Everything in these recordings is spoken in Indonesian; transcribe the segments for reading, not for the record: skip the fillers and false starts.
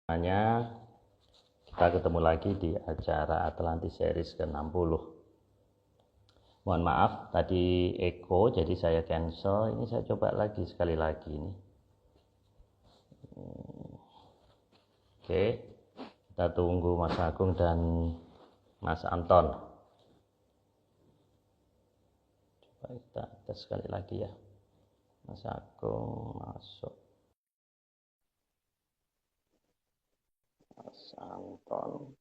Semuanya, kita ketemu lagi di acara Atlantis Series ke-60. Mohon maaf, tadi echo, jadi saya cancel. Ini saya coba lagi sekali lagi ini. Oke, kita tunggu Mas Agung dan Mas Anton. Coba kita tes sekali lagi ya. Mas Agung masuk. Mas Anton.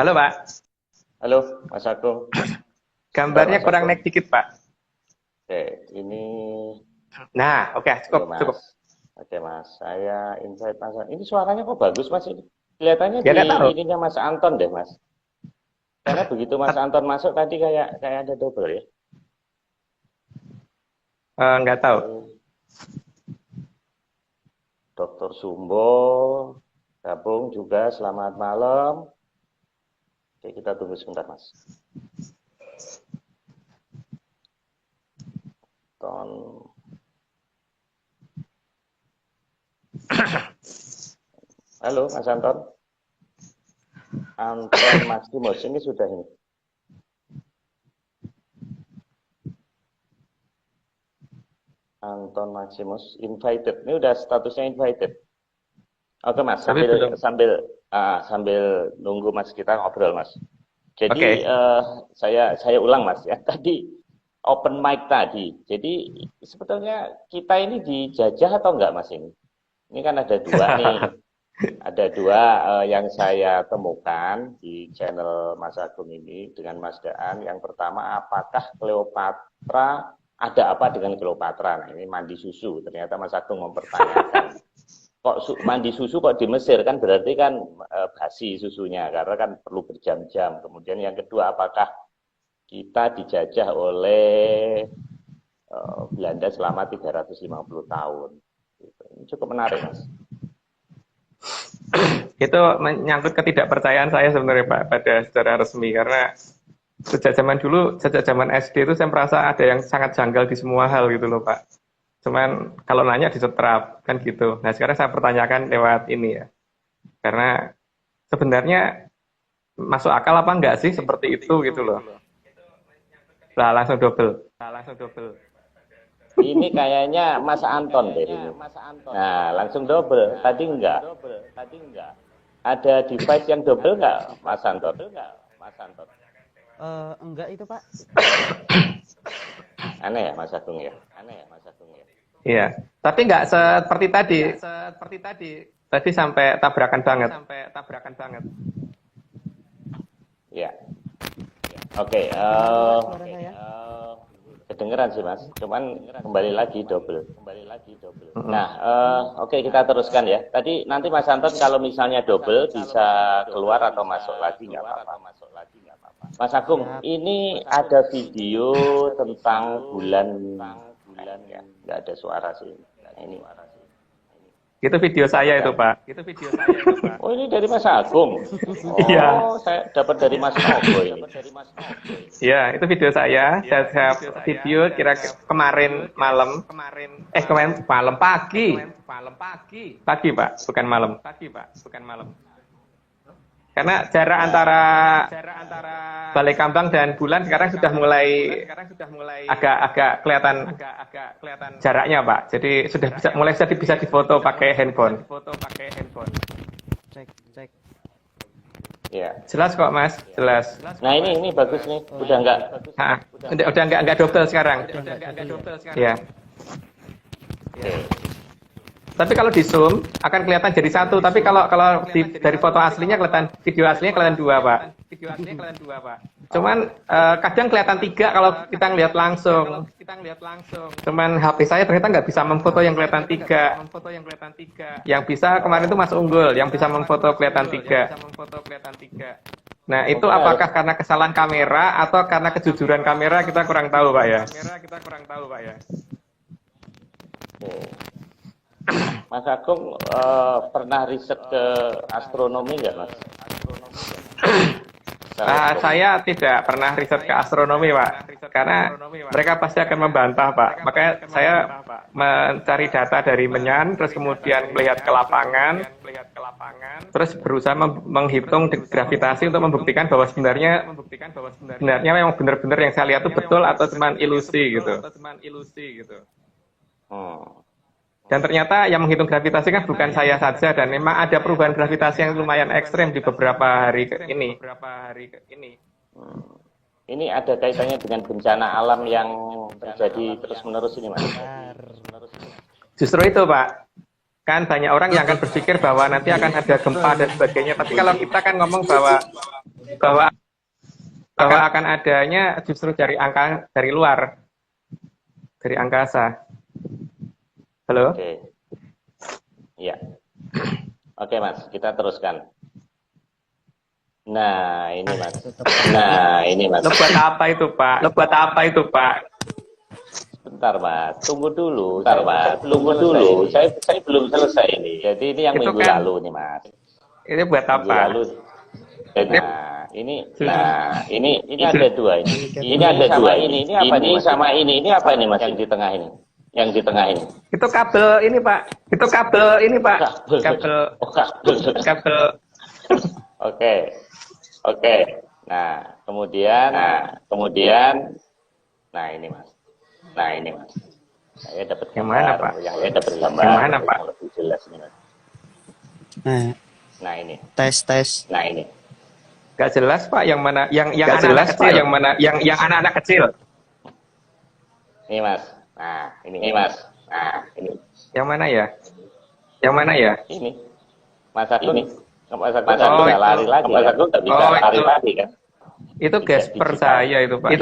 Halo Pak. Halo Mas Agung. Gambarnya Mas kurang Agung. naik dikit Pak. Oke, ini. Nah, oke, Oke, Mas. cukup. Oke Mas, saya invite Mas. Ini suaranya kok bagus Mas ini? Kelihatannya Ya di nggak tahu. ininya Mas Anton deh Mas. Karena begitu Mas Anton masuk tadi kayak ada double ya. Nggak tahu. Dokter Sumbo gabung juga, selamat malam. Oke, kita tunggu sebentar Mas. Anton. Halo Mas Anton. Anton Maximus ini sudah ini. Anton Maximus invited. Ini udah statusnya invited. Oke Mas, Tapi belum. sambil nunggu Mas kita ngobrol Mas. Jadi Oke. saya ulang Mas ya. Tadi open mic tadi. Jadi sebetulnya kita ini dijajah atau enggak Mas ini? Ini kan ada dua nih. Ada dua yang saya temukan di channel Mas Agung ini dengan Mas Daan. Yang pertama, apakah Cleopatra, ada apa dengan Cleopatra? Nah, ini mandi susu. Ternyata Mas Agung mempertanyakan. Kok mandi susu kok di Mesir? Kan berarti kan basi susunya, karena kan perlu berjam-jam. Kemudian yang kedua, apakah kita dijajah oleh Belanda selama 350 tahun? Ini cukup menarik, Mas. Itu menyangkut ketidakpercayaan saya sebenarnya Pak pada secara resmi, karena sejak zaman SD itu saya merasa ada yang sangat janggal di semua hal gitu loh Pak. Cuman kalau nanya disetrap kan gitu. Nah sekarang saya pertanyakan lewat ini ya, karena sebenarnya masuk akal apa enggak sih seperti itu gitu loh. Lah langsung double. Ini kayaknya Mas Anton deh ini. Nah, langsung double. Tadi enggak. Ada device yang double enggak, Mas Anton? Enggak itu Pak. Aneh ya, Mas Agung ya? Iya, tapi nggak seperti tadi. Tadi sampai tabrakan banget. Ya. Oke, Suara saya. kedengeran sih Mas, cuman kembali lagi double. Nah, oke kita teruskan ya. Tadi nanti Mas Anton kalau misalnya double bisa keluar atau masuk lagi nggak apa-apa. Mas Agung, ini ada video tentang bulan ya, nggak ada suara sih. Nah, ini. Itu video saya itu Pak. Oh ini dari Mas Agung. Iya. Oh saya dapat dari Mas Nogo ini. Iya, itu video saya. Saya video kira kemarin malam. Kemarin malam pagi. Pagi Pak, bukan malam. Karena jarak antara Balai Kambang dan bulan sekarang sudah mulai agak kelihatan jaraknya Pak. Jadi sudah bisa difoto pakai handphone. Cek. Ya. Jelas kok Mas, jelas. Nah ini bagus nih, udah enggak. Udah enggak double sekarang. Ya. Tapi kalau di zoom akan kelihatan jadi satu. Tapi kalau dari foto aslinya kelihatan, video aslinya kelihatan dua Pak. Cuman kadang kelihatan tiga kalau kita ngelihat langsung. Cuman HP saya ternyata nggak bisa memfoto yang kelihatan tiga. Yang bisa kemarin itu Mas Unggul yang bisa memfoto kelihatan tiga. Nah itu apakah karena kesalahan kamera atau karena kejujuran kamera, kita kurang tahu Pak ya. Mas Agung pernah riset ke astronomi nggak Mas? Saya tidak pernah riset ke astronomi, Pak, karena mereka pasti akan membantah, Pak. Makanya saya mencari data dari Menyan, terus kemudian melihat ke lapangan, terus berusaha menghitung gravitasi untuk membuktikan bahwa sebenarnya memang benar-benar yang saya lihat itu betul atau cuma ilusi gitu. Dan ternyata yang menghitung gravitasi kan bukan saya saja, dan memang ada perubahan gravitasi yang lumayan ekstrem di beberapa hari ini. Ini ada kaitannya dengan bencana alam yang terjadi terus-menerus ini, Mas. Justru itu, Pak. Kan banyak orang yang akan berpikir bahwa nanti akan ada gempa dan sebagainya. Tapi kalau kita kan ngomong bahwa akan adanya justru dari luar, dari angkasa. Halo? Oke. Iya. Oke, Mas, kita teruskan. Nah, ini Mas. Lo buat apa itu, Pak? Bentar, Mas. Tunggu dulu. Saya belum selesai ini. Jadi ini yang minggu lalu nih, Mas. Ini buat apa? Minggu lalu. Ini ada dua ini. Ini ada dua ini. Ini apa nih, Mas? Sama ini. Ini apa nih, Mas, yang di tengah ini? Itu kabel ini, Pak. Kabel. Oke. Nah, kemudian ini Mas. Saya dapat gambar. Yang mana, Pak? Lebih jelas ini, Mas. Nah, ini. Tes. Nah, ini. Gak jelas, Pak, yang mana yang anak-anak kecil, yang anak-anak kecil. Ini, Mas. Nah, ini Mas. Nah, ini. Yang mana ya? Ini. Mas Agung nggak lari lagi kan? Itu gasper saya itu, Pak.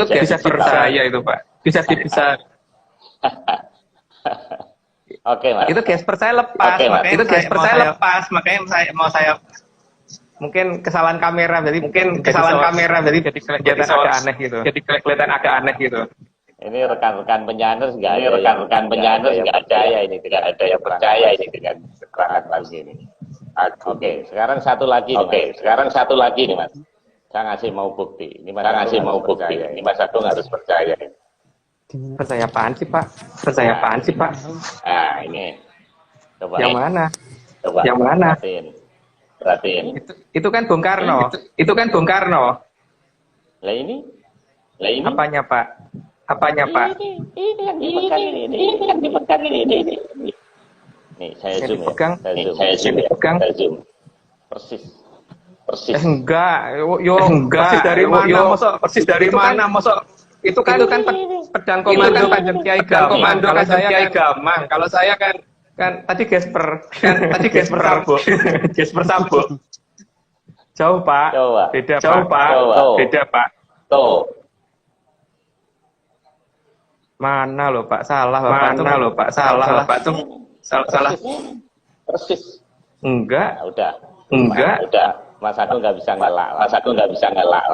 Bisa. Oke, Mas. Itu gasper saya lepas. Makanya saya mungkin kesalahan kamera, jadi jadi kelihatan agak aneh gitu. Ini rekan-rekan penyanyi nggak percaya ini, tidak ada yang percaya ini dengan keterangan Mas ini. Oke, sekarang satu lagi nih, Mas. Saya ngasih mau bukti. Ini Mas Agung harus percaya. Percaya apaan sih, Pak? Nah, ini. Coba. Yang mana? Perhatiin. Itu kan Bung Karno. Lah ini. Apanya, Pak? Ini yang dipegang ini. Nih, saya zoom ya. Persis. Enggak. Persis dari mana? Itu kan pedang komando Kanjeng Kiai Gamang. Kalau saya kan tadi Gesper Sambo. Jauh, Pak. Beda, Pak. Tuh. Mana loh, Pak? Salah, Pak. Salah. Persis. Enggak. Nah, udah. Mas Agung nggak bisa ngelak.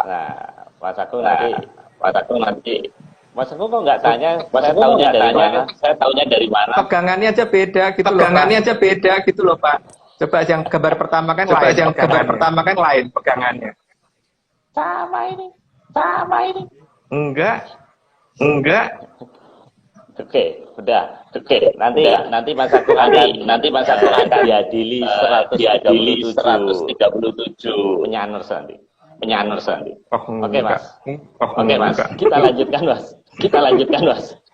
Nah, Mas Agung nanti. Mas Agung kok nggak tanya? Saya taunya dari mana? Pegangannya aja beda gitu loh, Pak. Coba yang gambar pertama kan lain pegangannya. Sama ini. Enggak. Oke, udah. Nanti Mas Agung akan diadili 137 penyanners nanti. Oke, Mas. Kita lanjutkan, Mas.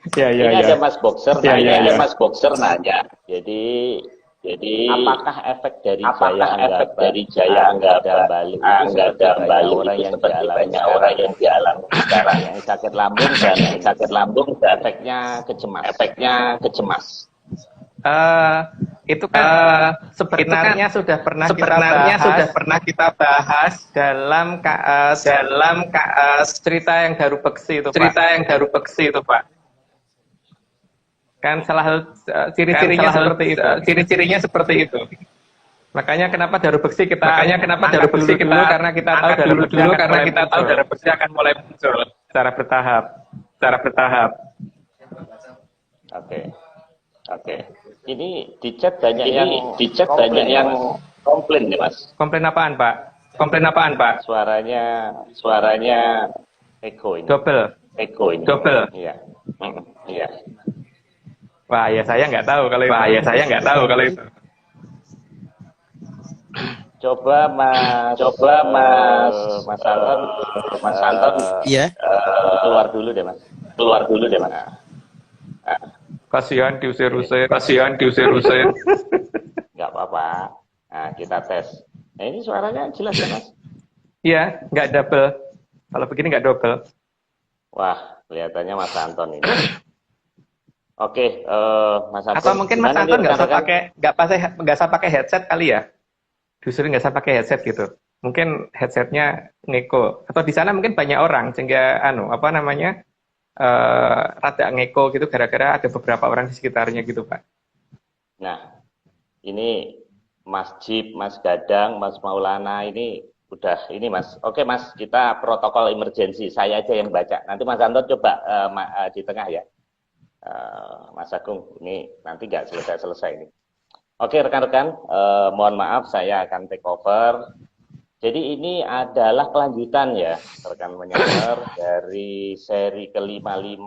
Ini ada Mas Boxer nanya. Jadi apakah efek dari Jaya Anggada kembali orang yang dialami sekarang yang sakit lambung dan efeknya kecemas. Itu kan sebenarnya sudah pernah kita bahas dalam cerita yang Daru Beksi itu, Pak. Kan ciri-cirinya seperti itu. Makanya kenapa Daru Beksi kita dulu karena kita tahu Daru Beksi akan mulai muncul secara bertahap. Oke. Ini di chat banyak yang komplain nih, Mas. Komplain apaan, Pak? Komplain apaan, Pak? Suaranya echo ini. Double. Double. Iya. Iya. Wah, ya saya nggak tahu kalau itu. Coba Mas Anton, Iya. keluar dulu deh Mas. Nah, Kasihan diusir-usir. nggak apa-apa. Nah, kita tes. Nah, ini suaranya jelas ya Mas? Iya, nggak double. Kalau begini nggak double. Wah, kelihatannya Mas Anton ini. Oke, Mas Anton. Atau mungkin Mas Anton nggak usah pakai headset kali ya? Justru nggak usah pakai headset gitu. Mungkin headsetnya ngeko. Atau di sana mungkin banyak orang sehingga rada ngeko gitu gara-gara ada beberapa orang di sekitarnya gitu, Pak. Nah, ini Mas Jip, Mas Gadang, Mas Maulana ini udah ini Mas. Oke Mas, kita protokol emergensi. Saya aja yang baca. Nanti Mas Anton coba di tengah ya. Mas Agung, ini nanti nggak selesai ini. Oke rekan-rekan, mohon maaf saya akan take over. Jadi ini adalah kelanjutan ya, rekan pendengar dari seri ke-55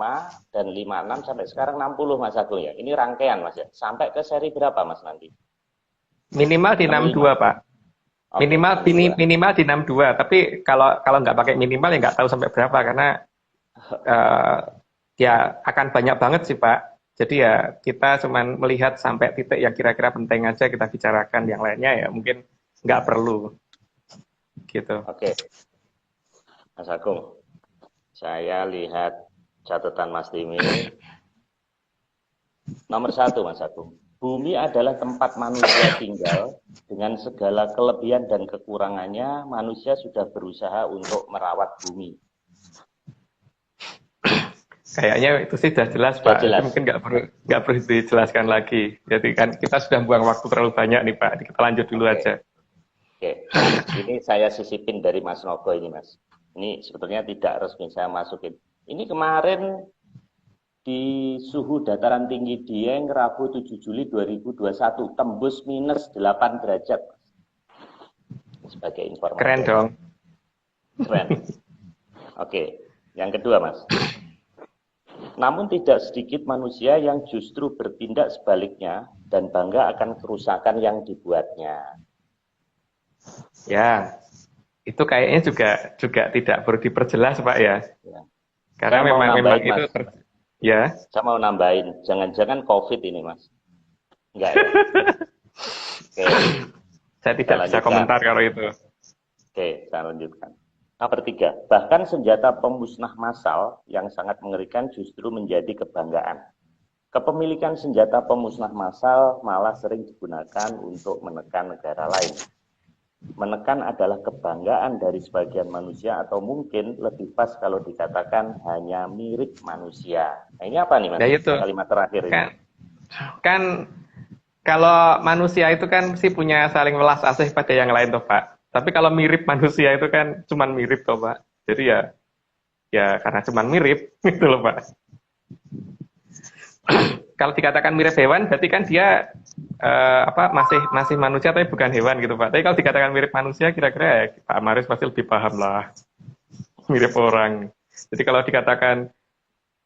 dan 56 sampai sekarang 60 Mas Agung ya. Ini rangkaian Mas ya. Sampai ke seri berapa Mas nanti? Minimal di 62 Pak. Oke, Minimal di 62. Tapi kalau nggak pakai minimal ya nggak tahu sampai berapa karena ya akan banyak banget sih Pak. Jadi ya kita cuman melihat sampai titik yang kira-kira penting aja kita bicarakan, yang lainnya ya mungkin nggak perlu. Gitu. Oke. Mas Agung, saya lihat catatan Mas Timi. Nomor 1 Mas Agung, bumi adalah tempat manusia tinggal. Dengan segala kelebihan dan kekurangannya, manusia sudah berusaha untuk merawat bumi. Kayaknya itu sih sudah jelas Pak. Jelas. Mungkin nggak perlu dijelaskan lagi. Jadi kan kita sudah buang waktu terlalu banyak nih Pak. Kita lanjut dulu aja. Oke, ini saya sisipin dari Mas Nogo ini Mas. Ini sebetulnya tidak resmi saya masukin. Ini kemarin di suhu dataran tinggi Dieng Rabu 7 Juli 2021 tembus minus 8 derajat. Sebagai informasi. Keren dong. Keren. Oke, yang kedua Mas. Namun tidak sedikit manusia yang justru bertindak sebaliknya dan bangga akan kerusakan yang dibuatnya. Ya, itu kayaknya juga tidak perlu diperjelas Pak ya. Karena memang itu ya. Saya mau nambahin, jangan-jangan COVID ini Mas. Enggak ya? Oke. Saya tidak bisa komentar kalau itu. Oke, saya lanjutkan. Nomor 3, bahkan senjata pemusnah massal yang sangat mengerikan justru menjadi kebanggaan. Kepemilikan senjata pemusnah massal malah sering digunakan untuk menekan negara lain. Menekan adalah kebanggaan dari sebagian manusia atau mungkin lebih pas kalau dikatakan hanya mirip manusia. Nah ini apa nih Mas? Ya itu. Kalimat terakhir ini. Kan kalau manusia itu kan sih punya saling welas asih pada yang lain toh Pak. Tapi kalau mirip manusia itu kan cuman mirip toh Pak. Jadi ya karena cuman mirip gitu loh Pak. Kalau dikatakan mirip hewan berarti kan dia masih manusia tapi bukan hewan gitu Pak. Tapi kalau dikatakan mirip manusia kira-kira ya Pak Maris pasti lebih paham lah. Mirip orang. Jadi kalau dikatakan,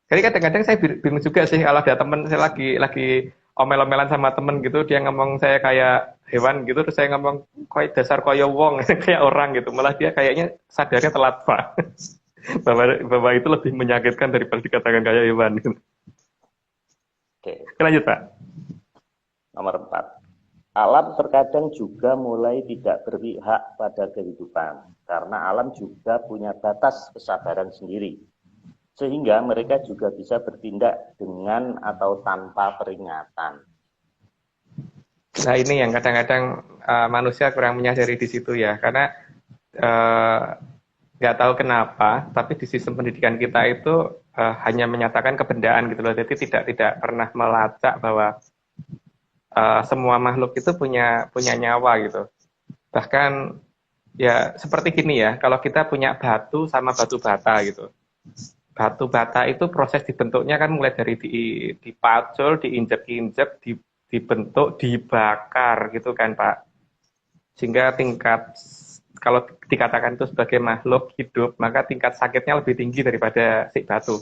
jadi kadang-kadang saya bingung juga sih kalau ada teman saya lagi omel-omelan sama temen gitu, dia ngomong saya kayak hewan gitu, terus saya ngomong kayak dasar koyo wong kayak orang gitu. Malah dia kayaknya sadarnya telat Pak. bahwa itu lebih menyakitkan daripada dikatakan kayak hewan gitu. Oke. Lanjut Pak. Nomor 4. Alam terkadang juga mulai tidak berpihak pada kehidupan, karena alam juga punya batas kesabaran sendiri. Sehingga mereka juga bisa bertindak dengan atau tanpa peringatan. Nah ini yang kadang-kadang manusia kurang menyadari di situ ya, karena nggak tahu kenapa, tapi di sistem pendidikan kita itu hanya menyatakan kebendaan gitu loh, jadi tidak pernah melacak bahwa semua makhluk itu punya nyawa gitu. Bahkan ya seperti gini ya, kalau kita punya batu sama batu bata gitu. Batu bata itu proses dibentuknya kan mulai dari dipacul, diinjek-injek, dibentuk, dibakar gitu kan Pak. Sehingga tingkat kalau dikatakan itu sebagai makhluk hidup, maka tingkat sakitnya lebih tinggi daripada si batu.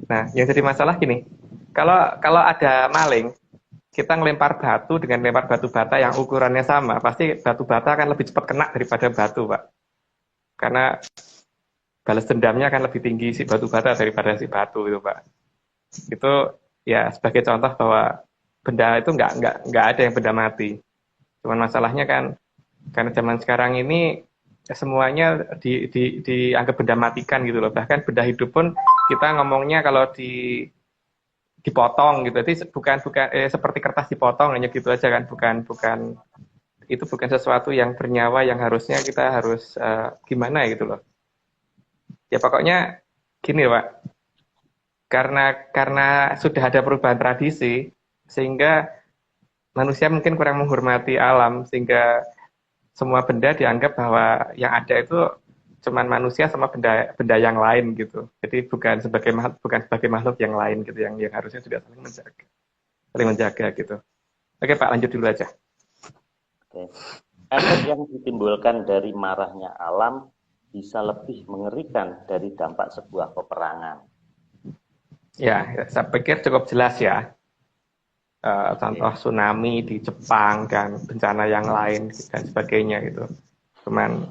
Nah, yang jadi masalah gini, kalau ada maling, kita ngelempar batu dengan lempar batu bata yang ukurannya sama, pasti batu bata akan lebih cepat kena daripada batu, Pak. Karena balas dendamnya akan lebih tinggi si batu bata daripada si batu itu, Pak. Itu ya sebagai contoh bahwa benda itu nggak ada yang benda mati. Cuman masalahnya kan karena zaman sekarang ini semuanya dianggap benda matikan gitu loh. Bahkan benda hidup pun kita ngomongnya kalau dipotong gitu. Jadi bukan seperti kertas dipotong hanya gitu aja kan. Bukan itu bukan sesuatu yang bernyawa yang harusnya kita harus gimana gitu loh. Ya pokoknya gini Pak. Karena sudah ada perubahan tradisi sehingga manusia mungkin kurang menghormati alam sehingga semua benda dianggap bahwa yang ada itu cuman manusia sama benda yang lain gitu. Jadi bukan sebagai makhluk yang lain gitu yang harusnya juga saling menjaga gitu. Oke Pak, lanjut dulu aja. Oke. Efek yang ditimbulkan dari marahnya alam bisa lebih mengerikan dari dampak sebuah peperangan. Ya, saya pikir cukup jelas ya. Contoh tsunami di Jepang dan bencana yang lain dan sebagainya gitu. Cuman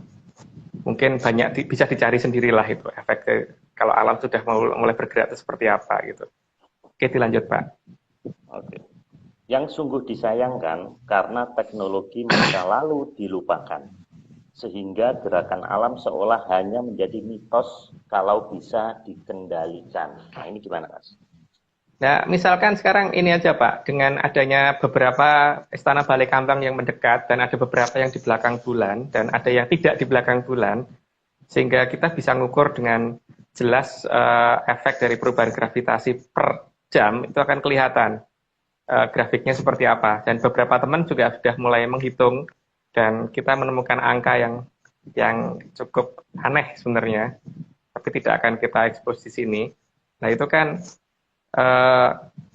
mungkin banyak bisa dicari sendirilah itu efek kalau alam sudah mulai bergerak itu seperti apa gitu. Oke, dilanjut Pak. Oke. Yang sungguh disayangkan karena teknologi masa lalu dilupakan. Sehingga gerakan alam seolah hanya menjadi mitos kalau bisa dikendalikan. Nah, ini gimana, Mas? Nah, misalkan sekarang ini aja Pak, dengan adanya beberapa istana Balai Kambang yang mendekat dan ada beberapa yang di belakang bulan dan ada yang tidak di belakang bulan, sehingga kita bisa ngukur dengan jelas efek dari perubahan gravitasi per jam itu akan kelihatan grafiknya seperti apa. Dan beberapa teman juga sudah mulai menghitung dan kita menemukan angka yang cukup aneh sebenarnya, tapi tidak akan kita ekspos di sini. Nah itu kan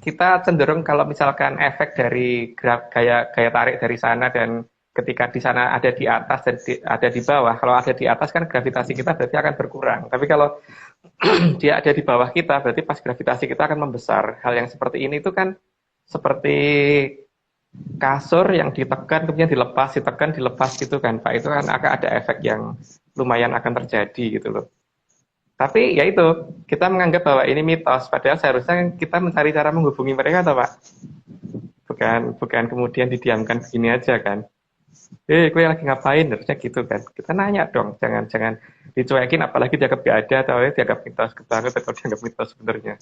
kita cenderung kalau misalkan efek dari gaya tarik dari sana dan ketika di sana ada di atas dan ada di bawah, kalau ada di atas kan gravitasi kita berarti akan berkurang. Tapi kalau dia ada di bawah kita, berarti pas gravitasi kita akan membesar. Hal yang seperti ini itu kan seperti kasur yang ditekan kemudian dilepas, ditekan, dilepas gitu kan Pak. Itu kan akan ada efek yang lumayan akan terjadi gitu loh. Tapi ya itu, kita menganggap bahwa ini mitos, padahal seharusnya kita mencari cara menghubungi mereka atau Pak? Bukan kemudian didiamkan begini aja kan. Gue lagi ngapain? Harusnya gitu kan. Kita nanya dong, jangan dicuekin apalagi dianggap gak ada atau dianggap mitos banget atau dianggap mitos sebenarnya.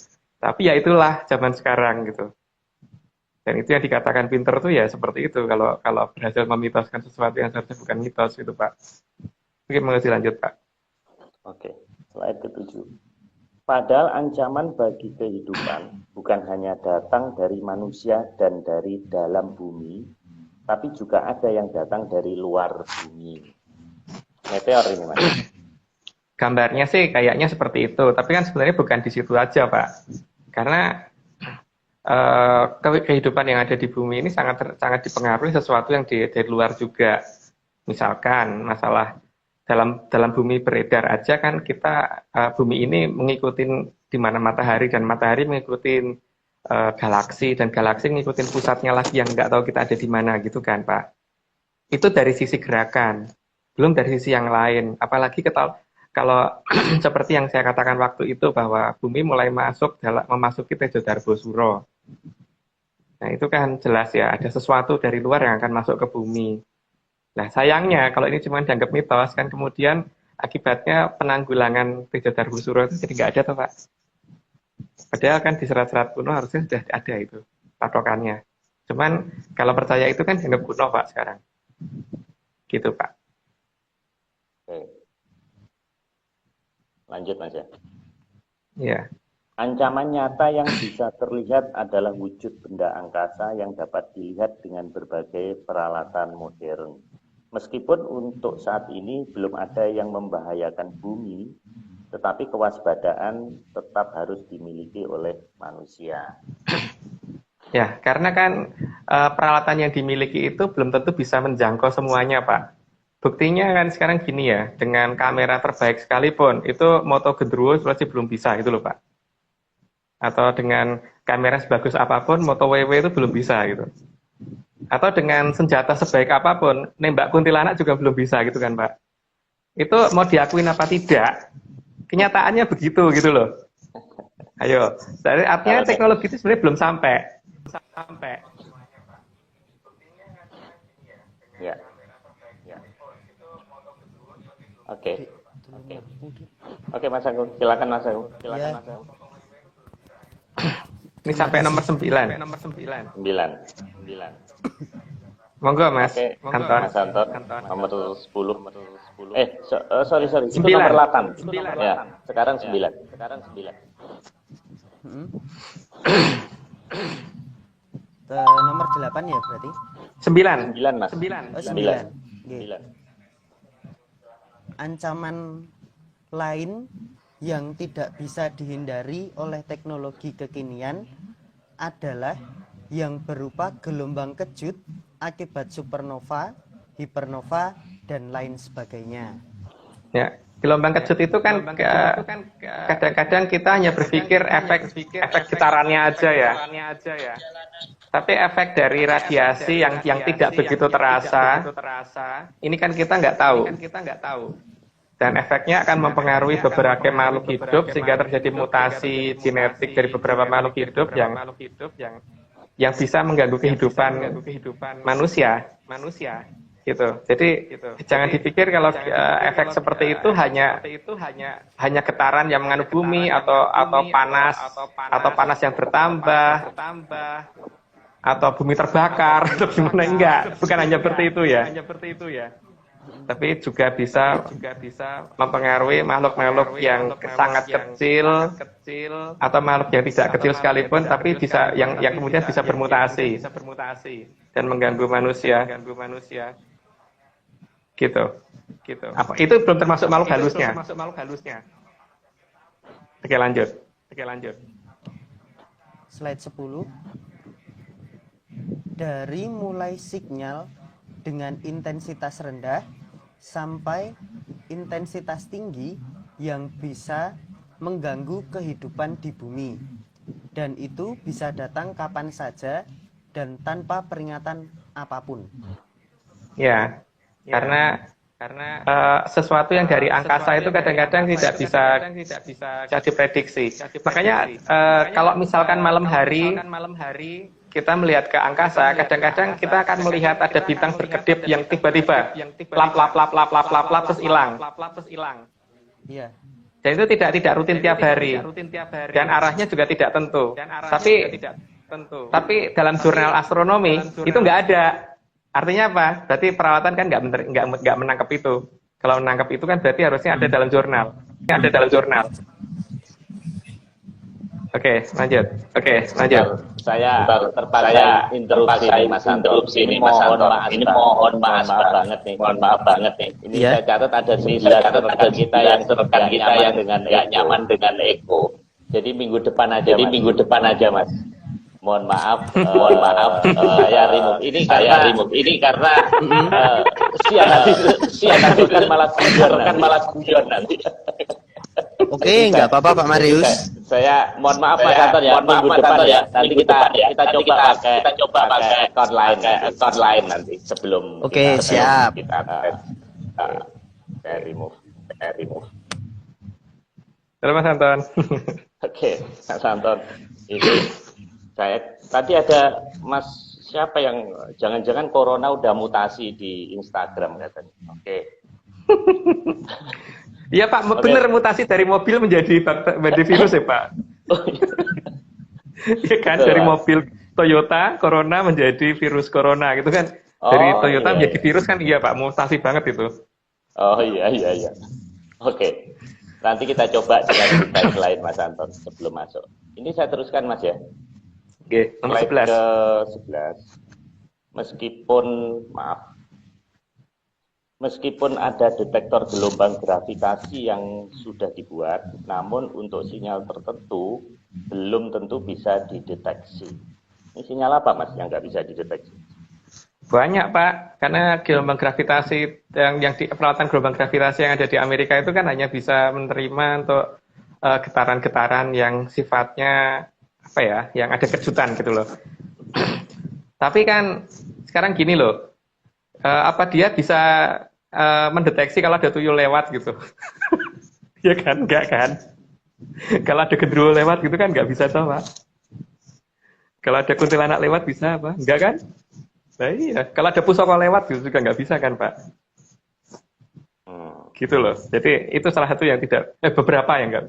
Tapi ya itulah zaman sekarang gitu. Dan itu yang dikatakan pinter tuh ya seperti itu kalau berhasil memitoskan sesuatu yang seharusnya bukan mitos gitu Pak. Mungkin mau lanjut Pak. Oke. Slide ke-7. Padahal ancaman bagi kehidupan bukan hanya datang dari manusia dan dari dalam bumi, tapi juga ada yang datang dari luar bumi. Meteor ini, Mas. Gambarnya sih kayaknya seperti itu, tapi kan sebenarnya bukan di situ aja, Pak. Karena kehidupan yang ada di bumi ini sangat dipengaruhi sesuatu yang dari luar juga. Misalkan masalah dalam bumi beredar aja kan kita bumi ini mengikuti di mana matahari dan matahari mengikuti galaksi dan galaksi mengikuti pusatnya lagi yang nggak tahu kita ada di mana gitu kan Pak. Itu dari sisi gerakan, belum dari sisi yang lain. Apalagi kalau seperti yang saya katakan waktu itu bahwa bumi mulai memasuki Tejo Darbo Suro. Nah itu kan jelas ya ada sesuatu dari luar yang akan masuk ke bumi. Nah sayangnya kalau ini cuma dianggap mitos kan kemudian akibatnya penanggulangan Tejo Darbo Suro itu jadi nggak ada toh Pak. Padahal kan di serat-serat kuno harusnya sudah ada itu patokannya. Cuman kalau percaya itu kan dianggap kuno Pak sekarang. Gitu Pak. Oke. Lanjut Mas ya. Iya. Ancaman nyata yang bisa terlihat adalah wujud benda angkasa yang dapat dilihat dengan berbagai peralatan modern. Meskipun untuk saat ini belum ada yang membahayakan bumi, tetapi kewaspadaan tetap harus dimiliki oleh manusia. Ya, karena kan peralatan yang dimiliki itu belum tentu bisa menjangkau semuanya, Pak. Buktinya kan sekarang gini ya, dengan kamera terbaik sekalipun, itu moto gendruwo masih belum bisa gitu loh Pak. Atau dengan kamera sebagus apapun, moto WW itu belum bisa gitu. Atau dengan senjata sebaik apapun, nembak kuntilanak juga belum bisa gitu kan Pak. Itu mau diakuin apa tidak, kenyataannya begitu gitu loh. Ayo, dari artinya teknologi itu sebenarnya belum sampai. Ya. Oke. Oke Mas Agung, silakan Mas Agung. Ini sampai nomor 9. 9. Monggo Mas. Oke, Anton. Mas Anton, nomor 10. Sorry, itu 9. nomor 8. Ya, sekarang 9. Nomor 8 ya berarti? 9. 9 Mas. 9. 9. Ancaman lain yang tidak bisa dihindari oleh teknologi kekinian adalah yang berupa gelombang kejut akibat supernova, hipernova, dan lain sebagainya. Ya, gelombang kejut itu kan kadang-kadang kita hanya berpikir efek getarannya aja ya. Tapi efek dari radiasi yang tidak begitu terasa, ini kan kita nggak tahu. Dan efeknya akan mempengaruhi beberapa makhluk hidup sehingga terjadi mutasi genetik dari beberapa makhluk hidup yang bisa mengganggu kehidupan manusia. Gitu. Jadi jangan dipikir kalau efek seperti itu hanya getaran yang mengandung bumi atau panas yang bertambah atau bumi terbakar atau gimana, enggak, bukan hanya seperti itu ya. Tapi juga bisa mempengaruhi makhluk-makhluk yang sangat kecil atau makhluk yang tidak kecil sekalipun, tapi bisa yang kemudian bisa bermutasi dan mengganggu manusia. Gitu. Apa itu belum termasuk makhluk halusnya? Oke, lanjut. Slide 10. Dari mulai sinyal dengan intensitas rendah sampai intensitas tinggi yang bisa mengganggu kehidupan di bumi, dan itu bisa datang kapan saja dan tanpa peringatan apapun. Ya, karena sesuatu yang dari angkasa itu kadang-kadang tidak bisa diprediksi. Makanya kalau misalkan malam hari kita melihat ke angkasa, kadang-kadang kita akan melihat ada bintang berkedip yang tiba-tiba lap terus hilang. Iya. Dan itu tidak rutin tiap hari. Dan arahnya juga tidak tentu. Tapi dalam jurnal astronomi itu nggak ada. Artinya apa? Berarti perawatan kan nggak menangkap itu. Kalau menangkap itu kan berarti harusnya ada dalam jurnal. Oke, lanjut. Saya terpaksa interupsi ini, mohon maaf banget nih. Ini saya catat ada 9 rekan kita yang dengan nyaman dengan Eko. Jadi minggu depan aja Mas. Mohon maaf, saya remove. Ini karena siang bukan malah guyon nanti. Oke, enggak apa-apa Pak Marius. Saya mohon maaf Mas Anton ya, minggu depan ya. Nanti kita coba pakai account lain nanti sebelum. Oke, siap. Kita remove. Halo Mas Anton. Oke, Mas Anton. Ini saya tadi ada Mas siapa yang jangan-jangan corona udah mutasi di Instagram katanya. Oke. Iya Pak, benar mutasi dari mobil menjadi virus ya Pak. Iya kan, dari mobil Toyota Corona menjadi virus Corona gitu kan. Dari Toyota menjadi virus kan, iya Pak, mutasi banget itu. Oh iya. Oke. Nanti kita coba dengan slide lain Mas Anton sebelum masuk. Ini saya teruskan Mas ya. Oke, nomor 11. Meskipun ada detektor gelombang gravitasi yang sudah dibuat, namun untuk sinyal tertentu belum tentu bisa dideteksi. Ini sinyal apa Mas yang nggak bisa dideteksi? Banyak Pak, karena gelombang gravitasi yang di peralatan gelombang gravitasi yang ada di Amerika itu kan hanya bisa menerima untuk getaran-getaran yang sifatnya apa ya, yang ada kejutan gitu loh. Tapi kan sekarang gini loh, apa dia bisa mendeteksi kalau ada tuyul lewat gitu? Ya kan, enggak kan? Kalau ada genderuwo lewat gitu kan nggak bisa toh Pak. Kalau ada kuntilanak lewat bisa apa? Enggak kan? Nah iya, kalau ada pusaka lewat gitu juga nggak bisa kan Pak? Gitu loh. Jadi itu salah satu yang tidak, beberapa yang nggak,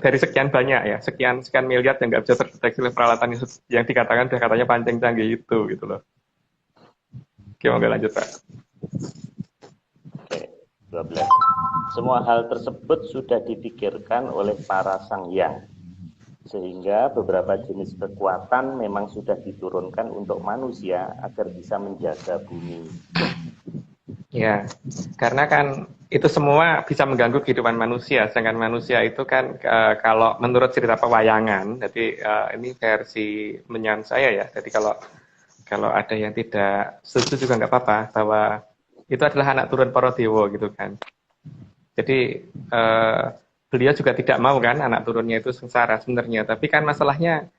dari sekian banyak ya, sekian miliar yang nggak bisa terdeteksi oleh peralatan yang dikatakan udah katanya pancing canggih itu gitu loh. Oke, nggak lanjut Pak. Oke, 12. Semua hal tersebut sudah dipikirkan oleh para sangyang, sehingga beberapa jenis kekuatan memang sudah diturunkan untuk manusia agar bisa menjaga bumi. Ya, karena kan itu semua bisa mengganggu kehidupan manusia, sedangkan manusia itu kan kalau menurut cerita pewayangan, jadi ini versi menyan saya ya, jadi kalau ada yang tidak setuju juga nggak apa-apa, bahwa itu adalah anak turun para dewa gitu kan. Jadi beliau juga tidak mau kan anak turunnya itu sengsara sebenarnya, tapi kan masalahnya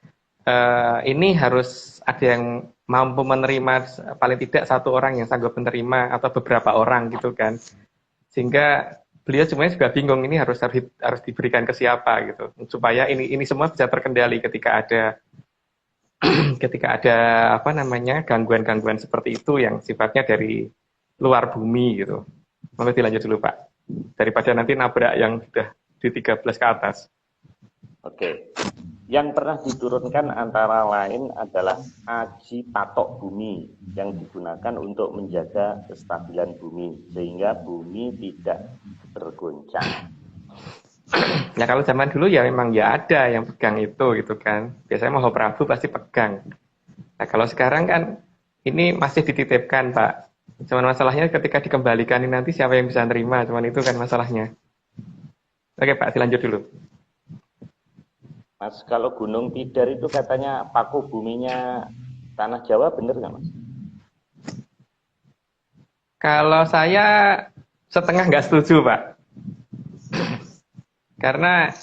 ini harus ada yang mampu menerima, paling tidak satu orang yang sanggup menerima atau beberapa orang gitu kan, sehingga beliau semuanya juga bingung ini harus diberikan ke siapa gitu, supaya ini semua bisa terkendali ketika ada ketika ada apa namanya gangguan-gangguan seperti itu yang sifatnya dari luar bumi gitu. Monggo dilanjut dulu Pak, daripada nanti nabrak yang sudah di 13 ke atas. Oke. Yang pernah diturunkan antara lain adalah aji patok bumi yang digunakan untuk menjaga kestabilan bumi sehingga bumi tidak bergoncang. Nah kalau zaman dulu ya memang ya ada yang pegang itu gitu kan. Biasanya Mahaprabhu pasti pegang. Nah kalau sekarang kan ini masih dititipkan Pak. Cuman masalahnya ketika dikembalikan ini nanti siapa yang bisa nerima, cuman itu kan masalahnya. Oke Pak, dilanjut dulu. Mas, kalau Gunung Tidar itu katanya paku buminya tanah Jawa, bener nggak Mas? Kalau saya setengah nggak setuju Pak. Karena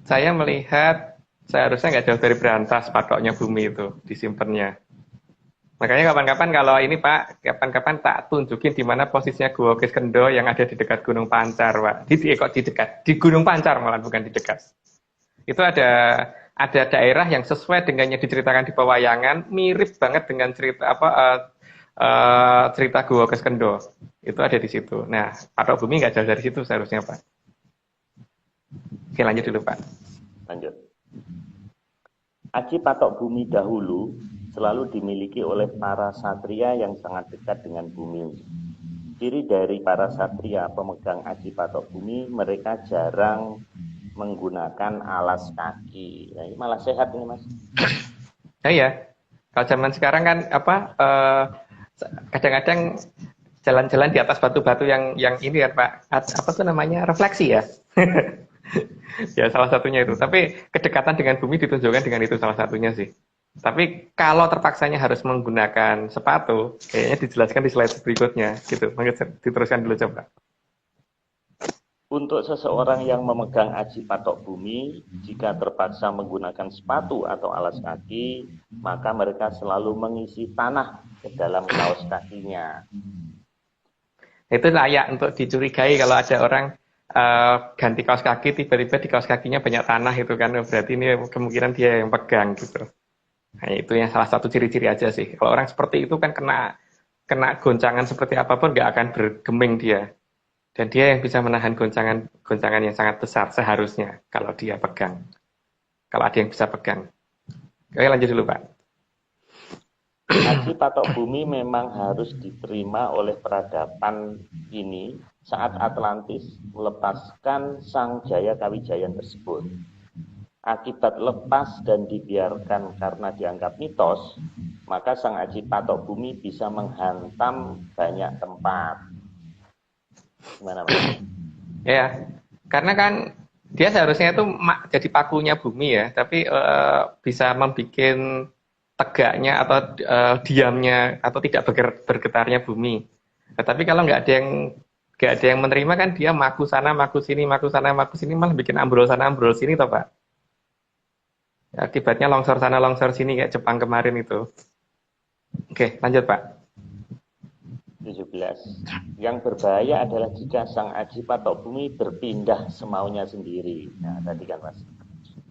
saya melihat seharusnya nggak jauh dari Berantas patoknya bumi itu disimpannya. Makanya kapan-kapan kalau ini Pak, kapan-kapan tak tunjukin di mana posisinya Gua Keskendo yang ada di dekat Gunung Pancar, Pak. Di Gunung Pancar malah, bukan di dekat. Itu ada daerah yang sesuai dengan yang diceritakan di pewayangan, mirip banget dengan cerita cerita Gua Keskendo. Itu ada di situ. Nah, patok bumi nggak jauh dari situ seharusnya Pak. Oke, lanjut dulu Pak. Lanjut. Aji patok bumi dahulu selalu dimiliki oleh para satria yang sangat dekat dengan bumi. Ciri dari para satria pemegang aji patok bumi, mereka jarang menggunakan alas kaki. Nah, ini malah sehat ini Mas. Nah, ya, kalau zaman sekarang kan kadang-kadang jalan-jalan di atas batu-batu yang ini ya Pak, apa tuh namanya, refleksi ya. Ya salah satunya itu. Tapi kedekatan dengan bumi ditunjukkan dengan itu salah satunya sih. Tapi kalau terpaksanya harus menggunakan sepatu, kayaknya dijelaskan di slide berikutnya gitu. Mungkin diteruskan dulu coba. Untuk seseorang yang memegang aji patok bumi, jika terpaksa menggunakan sepatu atau alas kaki, maka mereka selalu mengisi tanah ke dalam kaos kakinya. Itu layak untuk dicurigai kalau ada orang ganti kaos kaki, tiba-tiba di kaos kakinya banyak tanah, itu kan berarti ini kemungkinan dia yang pegang gitu. Nah, itu yang salah satu ciri-ciri aja sih. Kalau orang seperti itu kan kena goncangan seperti apapun nggak akan bergeming dia. Dan dia yang bisa menahan goncangan yang sangat besar seharusnya kalau dia pegang. Kalau ada yang bisa pegang. Oke, lanjut dulu Pak. Aji patok bumi memang harus diterima oleh peradaban ini saat Atlantis melepaskan Sang Jaya Kawijayan tersebut. Akibat lepas dan dibiarkan karena dianggap mitos, maka Sang Aji patok bumi bisa menghantam banyak tempat. Gimana Mas? Ya, karena kan dia seharusnya itu jadi pakunya bumi ya, tapi bisa membuat tegaknya atau diamnya atau tidak bergetarnya bumi. Nah, tapi kalau nggak ada yang menerima kan dia maku sana, maku sini, maku sana, maku sini, malah bikin ambrol sana, ambrol sini, toh Pak. Akibatnya longsor sana, longsor sini kayak Jepang kemarin itu. Oke, lanjut Pak. 17. Yang berbahaya adalah jika sang aji patok bumi berpindah semaunya sendiri. Nah, tadi kan Mas.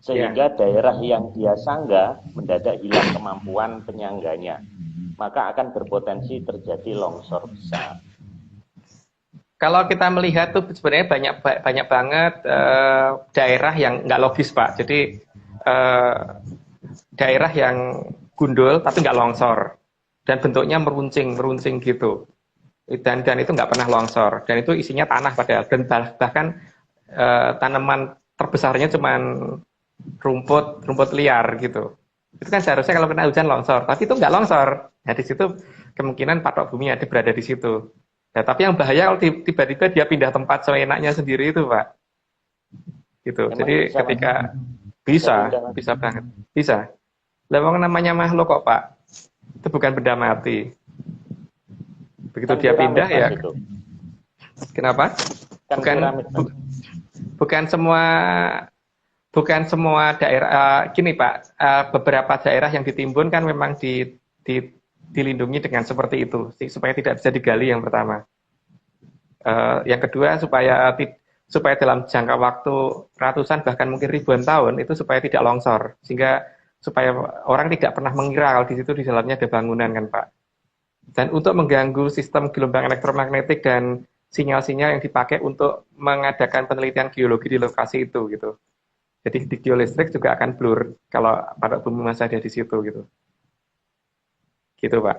Sehingga daerah yang dia sangga mendadak hilang kemampuan penyangganya. Maka akan berpotensi terjadi longsor besar. Kalau kita melihat tuh sebenarnya banyak banget daerah yang nggak logis Pak. Jadi daerah yang gundul tapi nggak longsor dan bentuknya meruncing gitu. Dan itu nggak pernah longsor dan itu isinya tanah padahal dan bahkan tanaman terbesarnya cuman rumput liar gitu. Itu kan seharusnya kalau kena hujan longsor, tapi itu nggak longsor. Nah di situ kemungkinan patok bumi ada berada di situ. Nah, tapi yang bahaya kalau tiba-tiba dia pindah tempat seenaknya sendiri itu Pak. Gitu. Emang jadi bisa, ketika Mas? bisa banget, bisa. Lewang namanya makhluk kok Pak. Itu bukan benda mati. Begitu Kan dia pindah ya. Itu. Kenapa? Kan piramid, bukan semua daerah gini Pak, beberapa daerah yang ditimbun kan memang dilindungi dengan seperti itu supaya tidak bisa digali yang pertama. Yang kedua supaya dalam jangka waktu ratusan bahkan mungkin ribuan tahun itu supaya tidak longsor sehingga supaya orang tidak pernah mengira kalau di situ di dalamnya ada bangunan kan Pak. Dan untuk mengganggu sistem gelombang elektromagnetik dan sinyal-sinyal yang dipakai untuk mengadakan penelitian geologi di lokasi itu gitu. Jadi di geolistrik juga akan blur kalau patok bumi masih ada di situ gitu. Gitu Pak.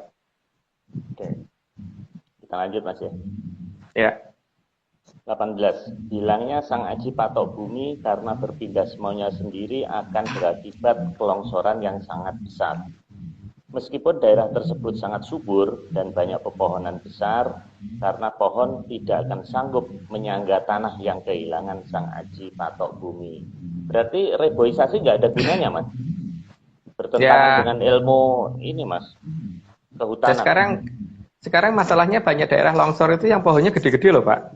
Oke. Kita lanjut Mas ya. Ya. 18. Hilangnya sang aji patok bumi karena berpindah semaunya sendiri akan berakibat kelongsoran yang sangat besar. Meskipun daerah tersebut sangat subur dan banyak pepohonan besar, karena pohon tidak akan sanggup menyangga tanah yang kehilangan sang aji patok bumi. Berarti reboisasi nggak ada gunanya, Mas? Bertentangan dengan ilmu ini, Mas, kehutanan. Sekarang masalahnya banyak daerah longsor itu yang pohonnya gede-gede loh, Pak.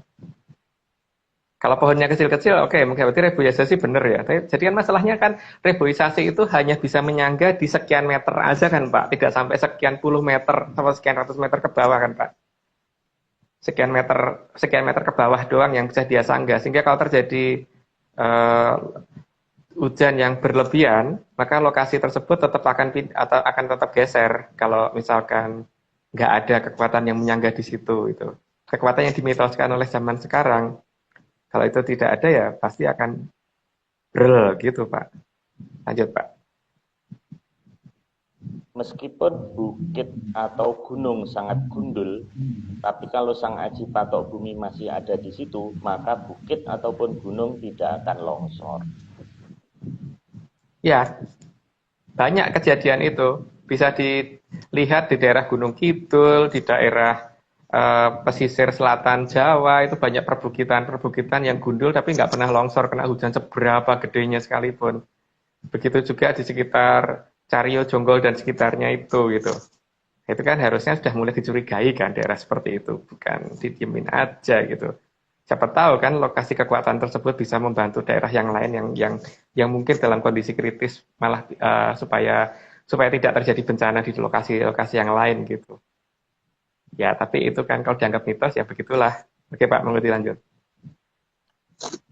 Kalau pohonnya kecil-kecil, oke, berarti reboisasi benar ya. Jadi kan masalahnya kan reboisasi itu hanya bisa menyangga di sekian meter aja kan Pak. Tidak sampai sekian puluh meter atau sekian ratus meter ke bawah kan Pak. Sekian meter ke bawah doang yang bisa dia sangga. Sehingga kalau terjadi hujan yang berlebihan, maka lokasi tersebut tetap akan tetap geser. Kalau misalkan nggak ada kekuatan yang menyangga di situ. Itu kekuatan yang dimitoskan oleh zaman sekarang. Kalau itu tidak ada ya pasti akan brel gitu Pak. Lanjut Pak. Meskipun bukit atau gunung sangat gundul, tapi kalau sang aji patok bumi masih ada di situ, maka bukit ataupun gunung tidak akan longsor. Ya, banyak kejadian itu. Bisa dilihat di daerah Gunung Kidul, di daerah pesisir selatan Jawa itu banyak perbukitan yang gundul tapi nggak pernah longsor kena hujan seberapa gedenya sekalipun. Begitu juga di sekitar Caryo, Jonggol dan sekitarnya itu gitu. Itu kan harusnya sudah mulai dicurigai kan daerah seperti itu, bukan didiemin aja gitu. Siapa tahu kan lokasi kekuatan tersebut bisa membantu daerah yang lain yang mungkin dalam kondisi kritis malah supaya tidak terjadi bencana di lokasi yang lain gitu. Ya, tapi itu kan kalau dianggap mitos ya begitulah. Oke Pak, mengerti lanjut.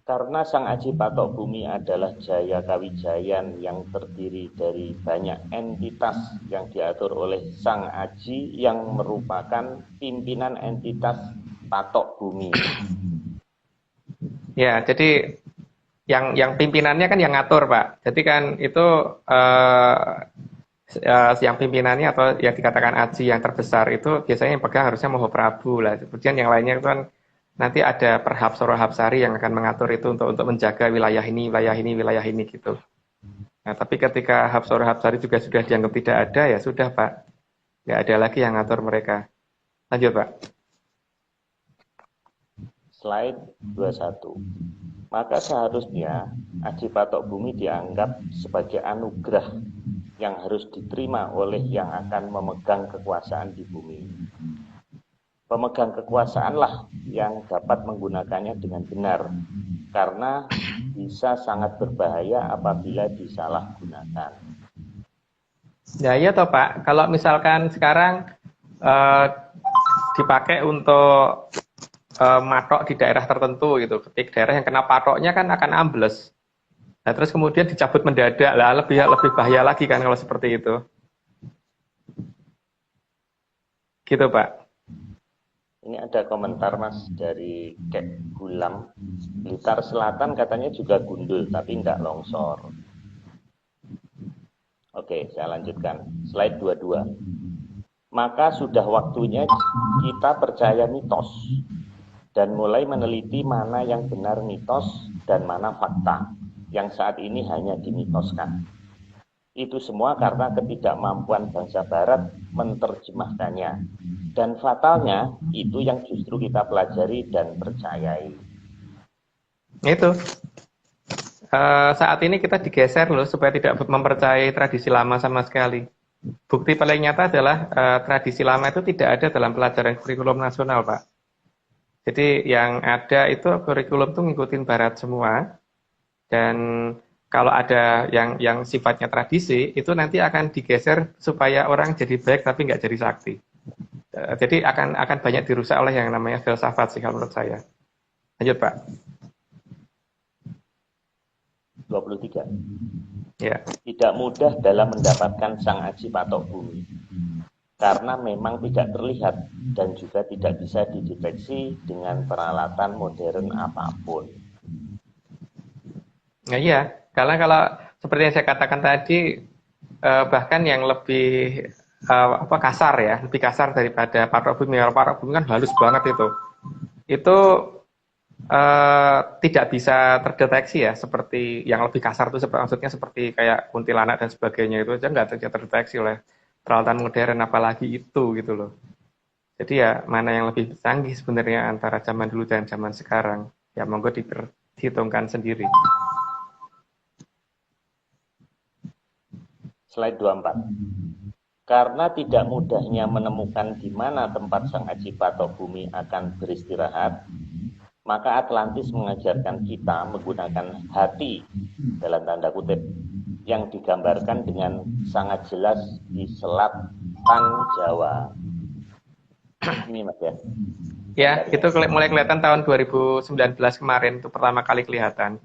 Karena sang aji patok bumi adalah jaya kawijayan yang terdiri dari banyak entitas yang diatur oleh sang aji yang merupakan pimpinan entitas patok bumi. Ya, jadi yang pimpinannya kan yang ngatur Pak. Jadi kan itu yang pimpinannya atau yang dikatakan aji yang terbesar itu biasanya yang pegang harusnya Moho Prabu lah. Kemudian yang lainnya itu kan nanti ada Perhapsara Hapsari yang akan mengatur itu untuk menjaga wilayah ini gitu. Nah, tapi ketika Hapsara Hapsari juga sudah dianggap tidak ada ya sudah Pak. Nggak ada lagi yang ngatur mereka. Lanjut Pak. Slide 21. Maka seharusnya aji patok bumi dianggap sebagai anugerah yang harus diterima oleh yang akan memegang kekuasaan di bumi. Pemegang kekuasaanlah yang dapat menggunakannya dengan benar, karena bisa sangat berbahaya apabila disalahgunakan. Ya iya toh Pak, kalau misalkan sekarang eh, dipakai untuk matok di daerah tertentu gitu, ketik daerah yang kena patoknya kan akan ambles. Nah, terus kemudian dicabut mendadak, lah lebih bahaya lagi kan kalau seperti itu. Gitu Pak. Ini ada komentar Mas dari Kek Gulam. Blitar Selatan katanya juga gundul tapi enggak longsor. Oke, saya lanjutkan. Slide 22. Maka sudah waktunya kita percaya mitos dan mulai meneliti mana yang benar mitos dan mana fakta yang saat ini hanya dimitoskan. Itu semua karena ketidakmampuan bangsa Barat menerjemahkannya. Dan fatalnya, itu yang justru kita pelajari dan percayai. Itu. Saat ini kita digeser loh supaya tidak mempercayai tradisi lama sama sekali. Bukti paling nyata adalah tradisi lama itu tidak ada dalam pelajaran kurikulum nasional, Pak. Jadi yang ada itu kurikulum itu ngikutin Barat semua. Dan kalau ada yang sifatnya tradisi, itu nanti akan digeser supaya orang jadi baik tapi nggak jadi sakti. Jadi akan banyak dirusak oleh yang namanya filsafat sih kalau menurut saya. Lanjut Pak. 23. Ya. Tidak mudah dalam mendapatkan sang aji patok bumi. Karena memang tidak terlihat dan juga tidak bisa dideteksi dengan peralatan modern apapun. Nah, iya, karena kalau seperti yang saya katakan tadi, bahkan yang lebih kasar ya, lebih kasar daripada patok bumi. Kalau patok bumi kan halus banget itu. Itu tidak bisa terdeteksi ya, seperti yang lebih kasar itu maksudnya seperti kayak kuntilanak dan sebagainya itu aja nggak terdeteksi oleh peralatan modern apalagi itu gitu loh. Jadi ya mana yang lebih canggih sebenarnya antara zaman dulu dan zaman sekarang, ya monggo diperhitungkan sendiri. Slide 24. Karena tidak mudahnya menemukan di mana tempat sang aji patok bumi akan beristirahat, maka Atlantis mengajarkan kita menggunakan hati dalam tanda kutip yang digambarkan dengan sangat jelas di selatan Jawa. Ini Mas ya. Ya, itu mulai kelihatan tahun 2019 kemarin itu pertama kali kelihatan.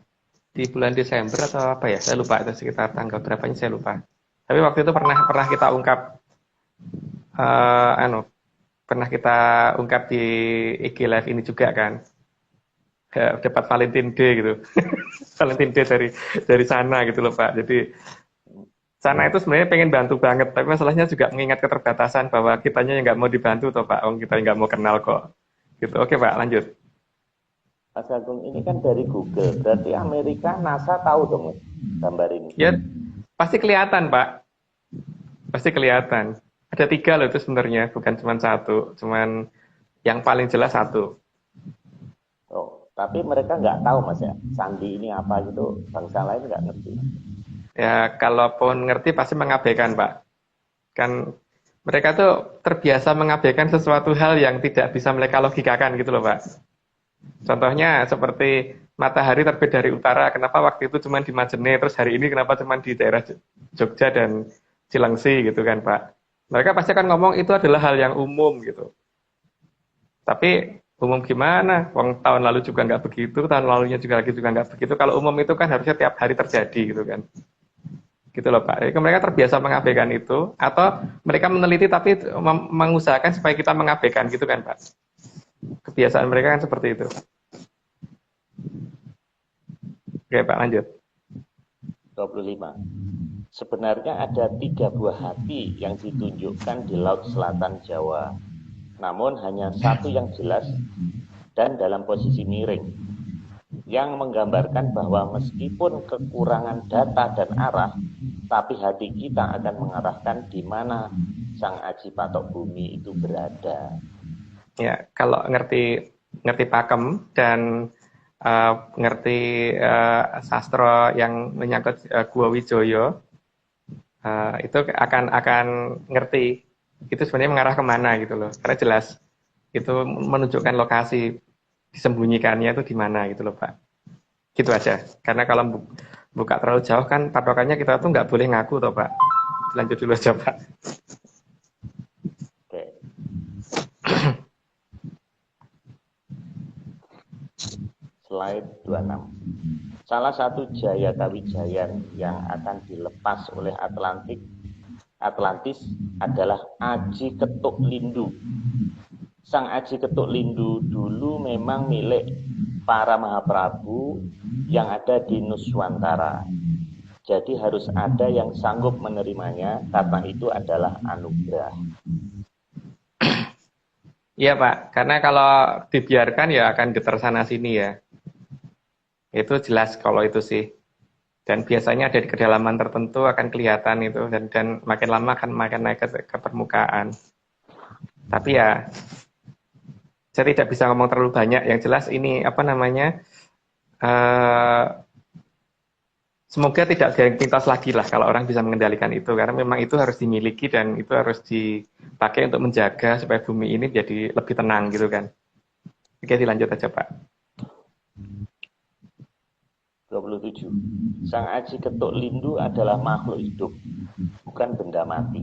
Di bulan Desember atau apa ya? Saya lupa itu sekitar tanggal berapanya saya lupa. Tapi waktu itu pernah kita ungkap pernah kita ungkap di IG Live ini juga kan. Dapat Valentine Day gitu. Valentine Day dari sana gitu loh Pak. Jadi sana itu sebenarnya pengen bantu banget, tapi masalahnya juga mengingat keterbatasan bahwa kitanya yang nggak mau dibantu toh Pak, kita nggak mau kenal kok. Gitu. Oke Pak, lanjut. Mas Agung, ini kan dari Google, berarti Amerika, NASA tahu dong gambar ini? Ya, pasti kelihatan Pak. Pasti kelihatan. Ada 3 loh itu sebenarnya, bukan cuma 1. Cuman yang paling jelas 1. Oh, tapi mereka nggak tahu Mas ya, sandi ini apa gitu, bangsa lain nggak ngerti. Ya, kalaupun ngerti pasti mengabaikan Pak. Kan mereka tuh terbiasa mengabaikan sesuatu hal yang tidak bisa mereka logikakan gitu loh Pak. Contohnya seperti matahari terbit dari utara, kenapa waktu itu cuma di Majene, terus hari ini kenapa cuma di daerah Jogja dan Cilengsi gitu kan Pak. Mereka pasti akan ngomong itu adalah hal yang umum gitu. Tapi umum gimana? Wong tahun lalu juga nggak begitu, tahun lalunya juga nggak begitu. Kalau umum itu kan harusnya tiap hari terjadi gitu kan. Gitu loh Pak. Jadi mereka terbiasa mengabaikan itu, atau mereka meneliti tapi mengusahakan supaya kita mengabaikan gitu kan Pak. Kebiasaan mereka kan seperti itu. Oke Pak, lanjut. 25. Sebenarnya ada 3 buah hati yang ditunjukkan di Laut Selatan Jawa. Namun hanya 1 yang jelas dan dalam posisi miring, yang menggambarkan bahwa meskipun kekurangan data dan arah, tapi hati kita akan mengarahkan di mana sang aji patok bumi itu berada. Ya, kalau ngerti pakem dan ngerti sastra yang menyangkut Gua Wijoyo, itu akan ngerti itu sebenarnya mengarah kemana gitu loh. Karena jelas itu menunjukkan lokasi disembunyikannya itu di mana gitu loh Pak. Gitu aja. Karena kalau buka terlalu jauh kan patokannya kita tuh nggak boleh ngaku toh Pak. Lanjut dulu aja Pak. Oke. Slide 26. Salah satu Jaya Kawijayan yang akan dilepas oleh Atlantis adalah Aji Ketuk Lindu. Sang Aji Ketuk Lindu dulu memang milik para Mahaprabu yang ada di Nuswantara. Jadi harus ada yang sanggup menerimanya karena itu adalah anugerah. Iya Pak, karena kalau dibiarkan ya akan getar sana sini ya. Itu jelas kalau itu sih. Dan biasanya ada di kedalaman tertentu akan kelihatan itu dan makin lama akan makin naik ke permukaan. Tapi ya saya tidak bisa ngomong terlalu banyak. Yang jelas ini apa namanya? Semoga tidak gengsitas lagi lah kalau orang bisa mengendalikan itu karena memang itu harus dimiliki dan itu harus dipakai untuk menjaga supaya bumi ini jadi lebih tenang gitu kan. Oke, dilanjut aja Pak. 27. Sang Aji Ketuk Lindu adalah makhluk hidup, bukan benda mati.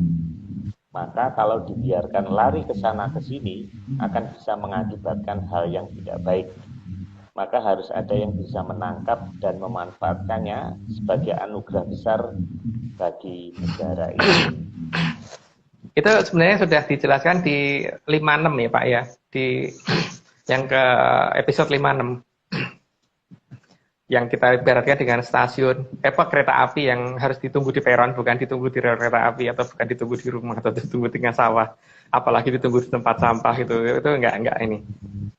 Maka kalau dibiarkan lari ke sana ke sini akan bisa mengakibatkan hal yang tidak baik. Maka harus ada yang bisa menangkap dan memanfaatkannya sebagai anugerah besar bagi negara ini. Itu sebenarnya sudah dijelaskan di 56 ya Pak ya, di yang ke episode 56. Yang kita ibaratkan dengan stasiun, kereta api yang harus ditunggu di peron, bukan ditunggu di rel kereta api atau bukan ditunggu di rumah atau ditunggu di tengah sawah, apalagi ditunggu di tempat sampah itu enggak ini.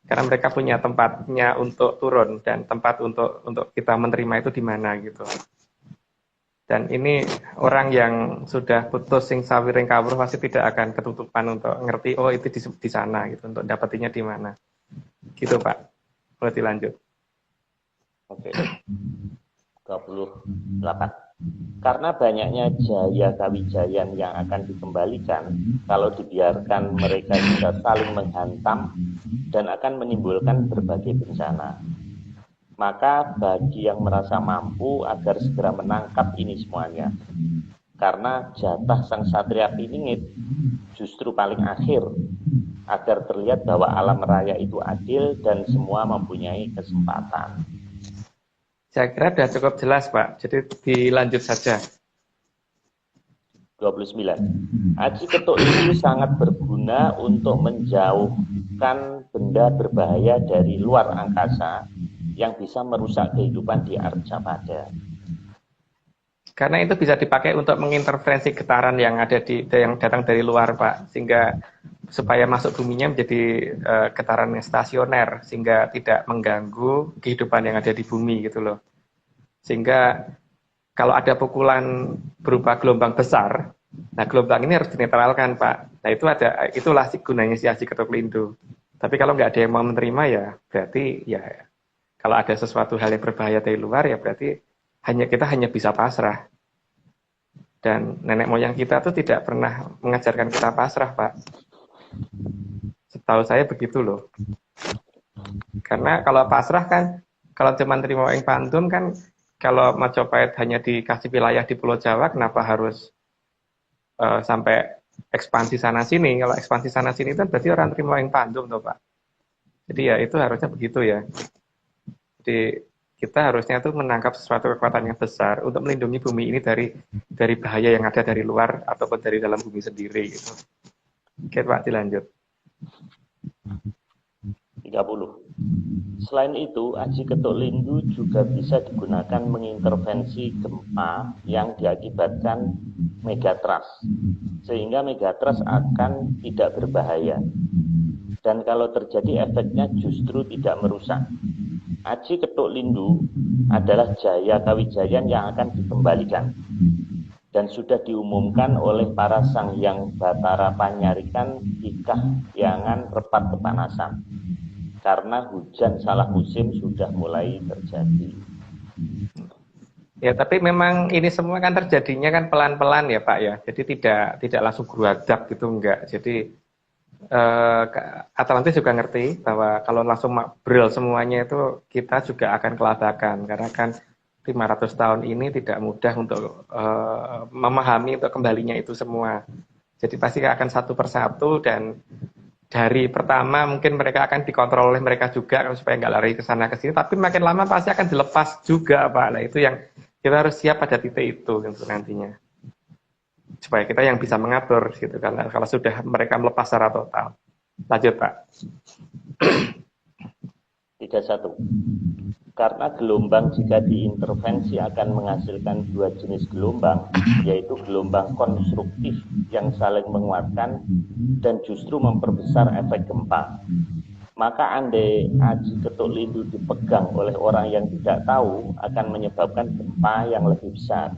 Karena mereka punya tempatnya untuk turun dan tempat untuk kita menerima itu di mana gitu. Dan ini orang yang sudah putus sing sawiring kawruh pasti tidak akan ketutupan untuk ngerti oh itu di sana gitu untuk dapatinya di mana. Gitu Pak. Boleh dilanjut. Oke. 28. Karena banyaknya Jaya Kawijayan yang akan dikembalikan, kalau dibiarkan mereka bisa saling menghantam dan akan menimbulkan berbagai bencana. Maka bagi yang merasa mampu agar segera menangkap ini semuanya. Karena jatah sang Satria Piningit justru paling akhir, agar terlihat bahwa alam raya itu adil dan semua mempunyai kesempatan. Saya kira sudah cukup jelas Pak, jadi dilanjut saja. 29. Aji Ketuk itu sangat berguna untuk menjauhkan benda berbahaya dari luar angkasa yang bisa merusak kehidupan di Arcapada. Karena itu bisa dipakai untuk menginterferensi getaran yang datang dari luar Pak, sehingga supaya masuk buminya menjadi getaran yang stasioner sehingga tidak mengganggu kehidupan yang ada di bumi gitu loh. Sehingga kalau ada pukulan berupa gelombang besar, nah gelombang ini harus dinetralkan Pak. Nah itulah gunanya si Aji Ketuk Lindu. Tapi kalau nggak ada yang mau menerima ya berarti ya kalau ada sesuatu hal yang berbahaya dari luar ya berarti kita hanya bisa pasrah. Dan nenek moyang kita tuh tidak pernah mengajarkan kita pasrah Pak. Setahu saya begitu loh. Karena kalau pasrah kan, kalau cuma terima ing pandum kan, kalau Majapahit hanya dikasih wilayah di Pulau Jawa, kenapa harus sampai ekspansi sana sini? Kalau ekspansi sana sini kan berarti orang terima ing pandum tuh Pak. Jadi ya itu harusnya begitu ya. Jadi kita harusnya tuh menangkap sesuatu kekuatan yang besar untuk melindungi bumi ini dari bahaya yang ada dari luar ataupun dari dalam bumi sendiri. Gitu. Oke Pak, dilanjut. 30. Selain itu, Aji Ketuk Lindu juga bisa digunakan mengintervensi gempa yang diakibatkan megatrust, sehingga megatrust akan tidak berbahaya. Dan kalau terjadi efeknya justru tidak merusak. Aji Ketuk Lindu adalah Jaya Kawijayan yang akan dikembalikan dan sudah diumumkan oleh para Sanghyang Batara Panyarikan di Kahyangan Repat Kepanasan karena hujan salah musim sudah mulai terjadi. Ya, tapi memang ini semua kan terjadinya kan pelan-pelan ya Pak ya. Jadi tidak langsung geruadak gitu enggak. Jadi Atlantis juga ngerti bahwa kalau langsung bril semuanya itu kita juga akan kelabakan karena kan 500 tahun ini tidak mudah untuk memahami untuk kembalinya itu semua. Jadi pasti akan satu persatu dan dari pertama mungkin mereka akan dikontrol oleh mereka juga supaya nggak lari ke sana ke sini. Tapi makin lama pasti akan dilepas juga Pak. Nah itu yang kita harus siap pada titik itu gitu nantinya supaya kita yang bisa mengatur gitu karena kalau sudah mereka melepas secara total. Lanjut Pak. 31. Karena gelombang jika diintervensi akan menghasilkan dua jenis gelombang, yaitu gelombang konstruktif yang saling menguatkan dan justru memperbesar efek gempa. Maka andai aji ketuk lindu dipegang oleh orang yang tidak tahu akan menyebabkan gempa yang lebih besar.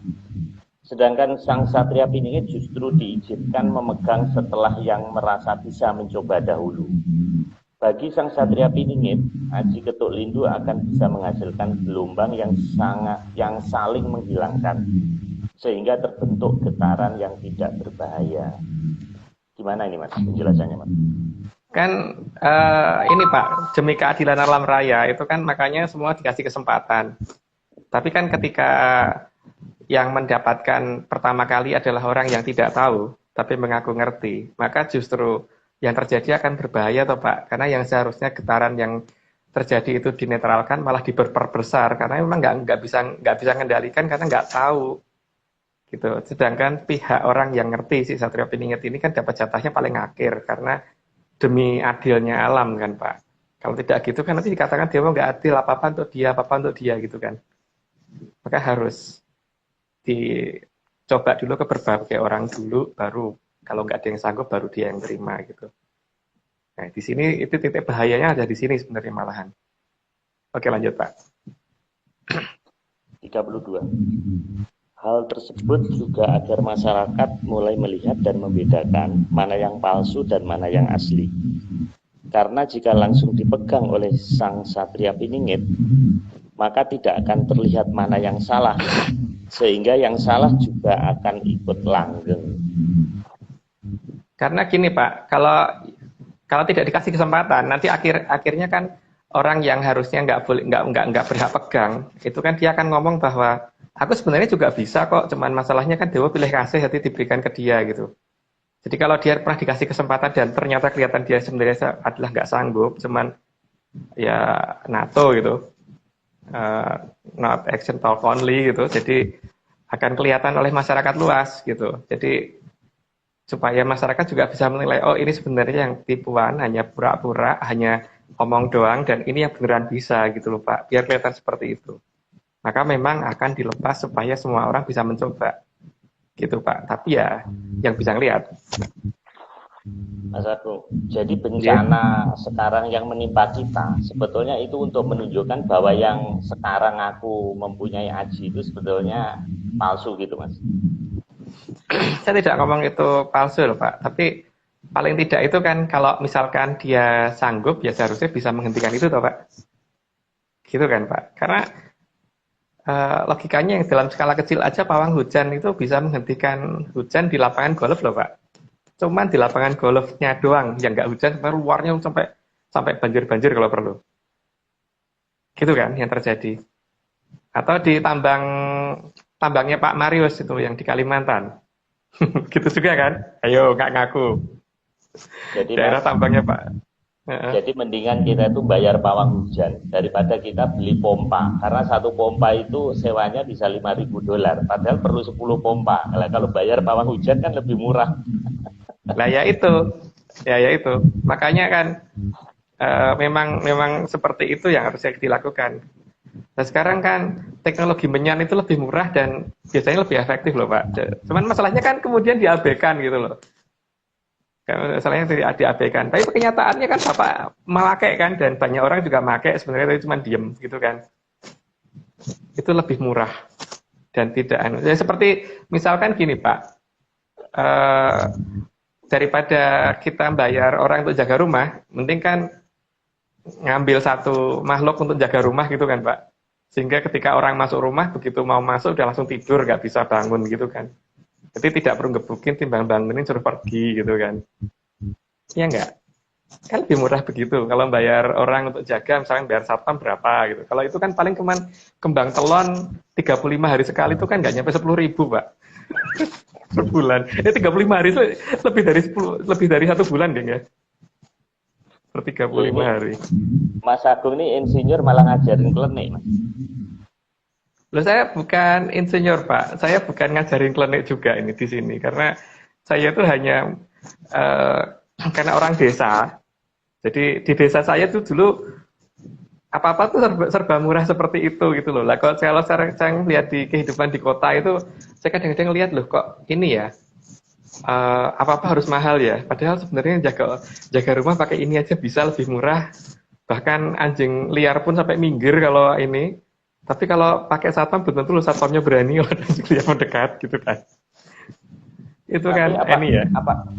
Sedangkan sang satria piningit justru diizinkan memegang setelah yang merasa bisa mencoba dahulu. Bagi sang satria piningit, aji ketuk lindu akan bisa menghasilkan gelombang yang saling menghilangkan, sehingga terbentuk getaran yang tidak berbahaya. Gimana ini Mas penjelasannya Mas? Kan ini Pak, demi keadilan alam raya itu kan makanya semua dikasih kesempatan. Tapi kan ketika yang mendapatkan pertama kali adalah orang yang tidak tahu, tapi mengaku ngerti, maka justru yang terjadi akan berbahaya toh Pak. Karena yang seharusnya getaran yang terjadi itu dinetralkan malah diperbesar karena memang nggak bisa mengendalikan karena nggak tahu gitu. Sedangkan pihak orang yang ngerti si satria piningit ini kan dapat jatahnya paling akhir karena demi adilnya alam kan Pak. Kalau tidak gitu kan nanti dikatakan dia nggak adil, apa-apa untuk dia gitu kan. Maka harus dicoba dulu ke berbagai orang dulu, baru kalau nggak ada yang sanggup baru dia yang terima gitu. Nah di sini itu titik bahayanya ada di sini sebenarnya malahan. Oke lanjut Pak. 32. Hal tersebut juga agar masyarakat mulai melihat dan membedakan mana yang palsu dan mana yang asli. Karena jika langsung dipegang oleh sang satria piningit, maka tidak akan terlihat mana yang salah, sehingga yang salah juga akan ikut langgeng. Karena gini Pak, kalau tidak dikasih kesempatan, nanti akhirnya kan orang yang harusnya nggak berhak pegang, itu kan dia akan ngomong bahwa aku sebenarnya juga bisa kok, cuman masalahnya kan Dewa pilih kasih hati diberikan ke dia gitu. Jadi kalau dia pernah dikasih kesempatan dan ternyata kelihatan dia sebenarnya adalah nggak sanggup, cuman ya NATO gitu, not action talk only gitu, jadi akan kelihatan oleh masyarakat luas gitu. Jadi supaya masyarakat juga bisa menilai, oh ini sebenarnya yang tipuan, hanya pura-pura, hanya ngomong doang, dan ini yang beneran bisa gitu loh Pak, biar kelihatan seperti itu. Maka memang akan dilepas supaya semua orang bisa mencoba gitu Pak, tapi ya yang bisa ngelihat. Mas Agung, jadi bencana sekarang yang menimpa kita sebetulnya itu untuk menunjukkan bahwa yang sekarang aku mempunyai aji itu sebetulnya palsu gitu Mas. Saya tidak ngomong itu palsu loh Pak, tapi paling tidak itu kan kalau misalkan dia sanggup ya seharusnya bisa menghentikan itu toh Pak, gitu kan Pak. Karena logikanya yang dalam skala kecil aja pawang hujan itu bisa menghentikan hujan di lapangan golf loh Pak. Cuman di lapangan golfnya doang yang nggak hujan, luarnya sampai banjir-banjir kalau perlu. Gitu kan yang terjadi. Atau di tambangnya Pak Marius itu yang di Kalimantan. Gitu juga kan? Ayo nggak ngaku. Jadi daerah Mas, tambangnya Pak. jadi mendingan kita itu bayar pawang hujan daripada kita beli pompa. Karena satu pompa itu sewanya bisa $5.000, padahal perlu 10 pompa. Kalau bayar pawang hujan kan lebih murah. Lah ya itu. Makanya kan memang seperti itu yang harusnya dilakukan. Nah sekarang kan teknologi menyan itu lebih murah dan biasanya lebih efektif loh Pak. Cuman masalahnya kan kemudian diabaikan gitu loh. Masalahnya tidak diabaikan. Tapi kenyataannya kan Bapak memakai kan, dan banyak orang juga pakai sebenarnya itu cuma diem gitu kan. Itu lebih murah dan tidak ya, seperti misalkan gini Pak. Daripada kita bayar orang untuk jaga rumah, mending kan ngambil satu makhluk untuk jaga rumah gitu kan Pak. Sehingga ketika orang masuk rumah, begitu mau masuk udah langsung tidur, nggak bisa bangun gitu kan. Jadi tidak perlu gebukin, timbang bangunin suruh pergi gitu kan. Iya nggak? Kan lebih murah begitu. Kalau bayar orang untuk jaga, misalnya bayar satpam berapa gitu. Kalau itu kan paling cuman kembang telon 35 hari sekali itu kan nggak nyampe 10.000 Pak. Per bulan. 35 hari itu lebih dari 1 bulan deh ya. Per 35 hari. Mas Agung ini insinyur malah ngajarin klinik, Mas. Loh, saya bukan insinyur Pak, saya bukan ngajarin klinik juga ini di sini, karena saya itu hanya karena orang desa. Jadi di desa saya tuh dulu apa-apa tuh serba murah seperti itu gitu loh. Lah kalau saya lihat di kehidupan di kota itu, saya kadang-kadang lihat loh kok ini ya, apa-apa harus mahal ya. Padahal sebenarnya jaga rumah pakai ini aja bisa lebih murah. Bahkan anjing liar pun sampai minggir kalau ini. Tapi kalau pakai satpam belum tentu satpamnya berani kalau anjing liar mendekat gitu kan. Itu Tapi kan ini ya.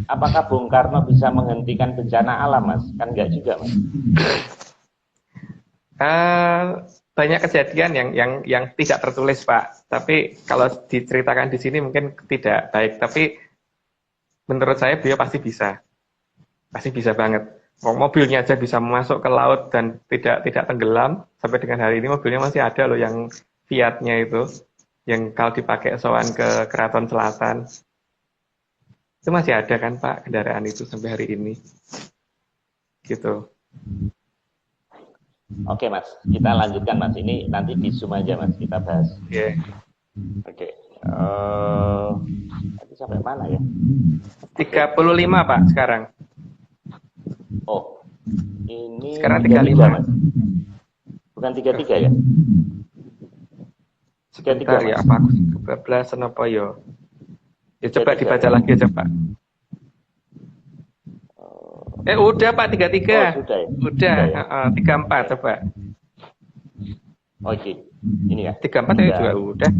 apakah Bung Karno bisa menghentikan bencana alam, Mas? Kan enggak juga, Mas. Banyak kejadian yang tidak tertulis Pak. Tapi kalau diceritakan di sini mungkin tidak baik. Tapi menurut saya beliau pasti bisa banget. Mobilnya aja bisa masuk ke laut dan tidak tenggelam. Sampai dengan hari ini mobilnya masih ada loh yang Fiatnya itu, yang kalau dipakai sowan ke Keraton Selatan. Itu masih ada kan Pak kendaraan itu sampai hari ini. Gitu. Oke Mas, kita lanjutkan Mas. Ini nanti di Zoom aja Mas, kita bahas. Yeah. Oke. Tadi sampai mana ya? 35 Pak sekarang. Oh, ini Sekarang 35 Mas. Bukan 33 ya? Sebentar ya, apa aku kebablasan apa yo? Ya coba dibaca lagi aja Pak. Udah Pak 33. Oh, sudah ya? Udah ya? 34 coba. Oh, ini ya? 34 ya juga udah.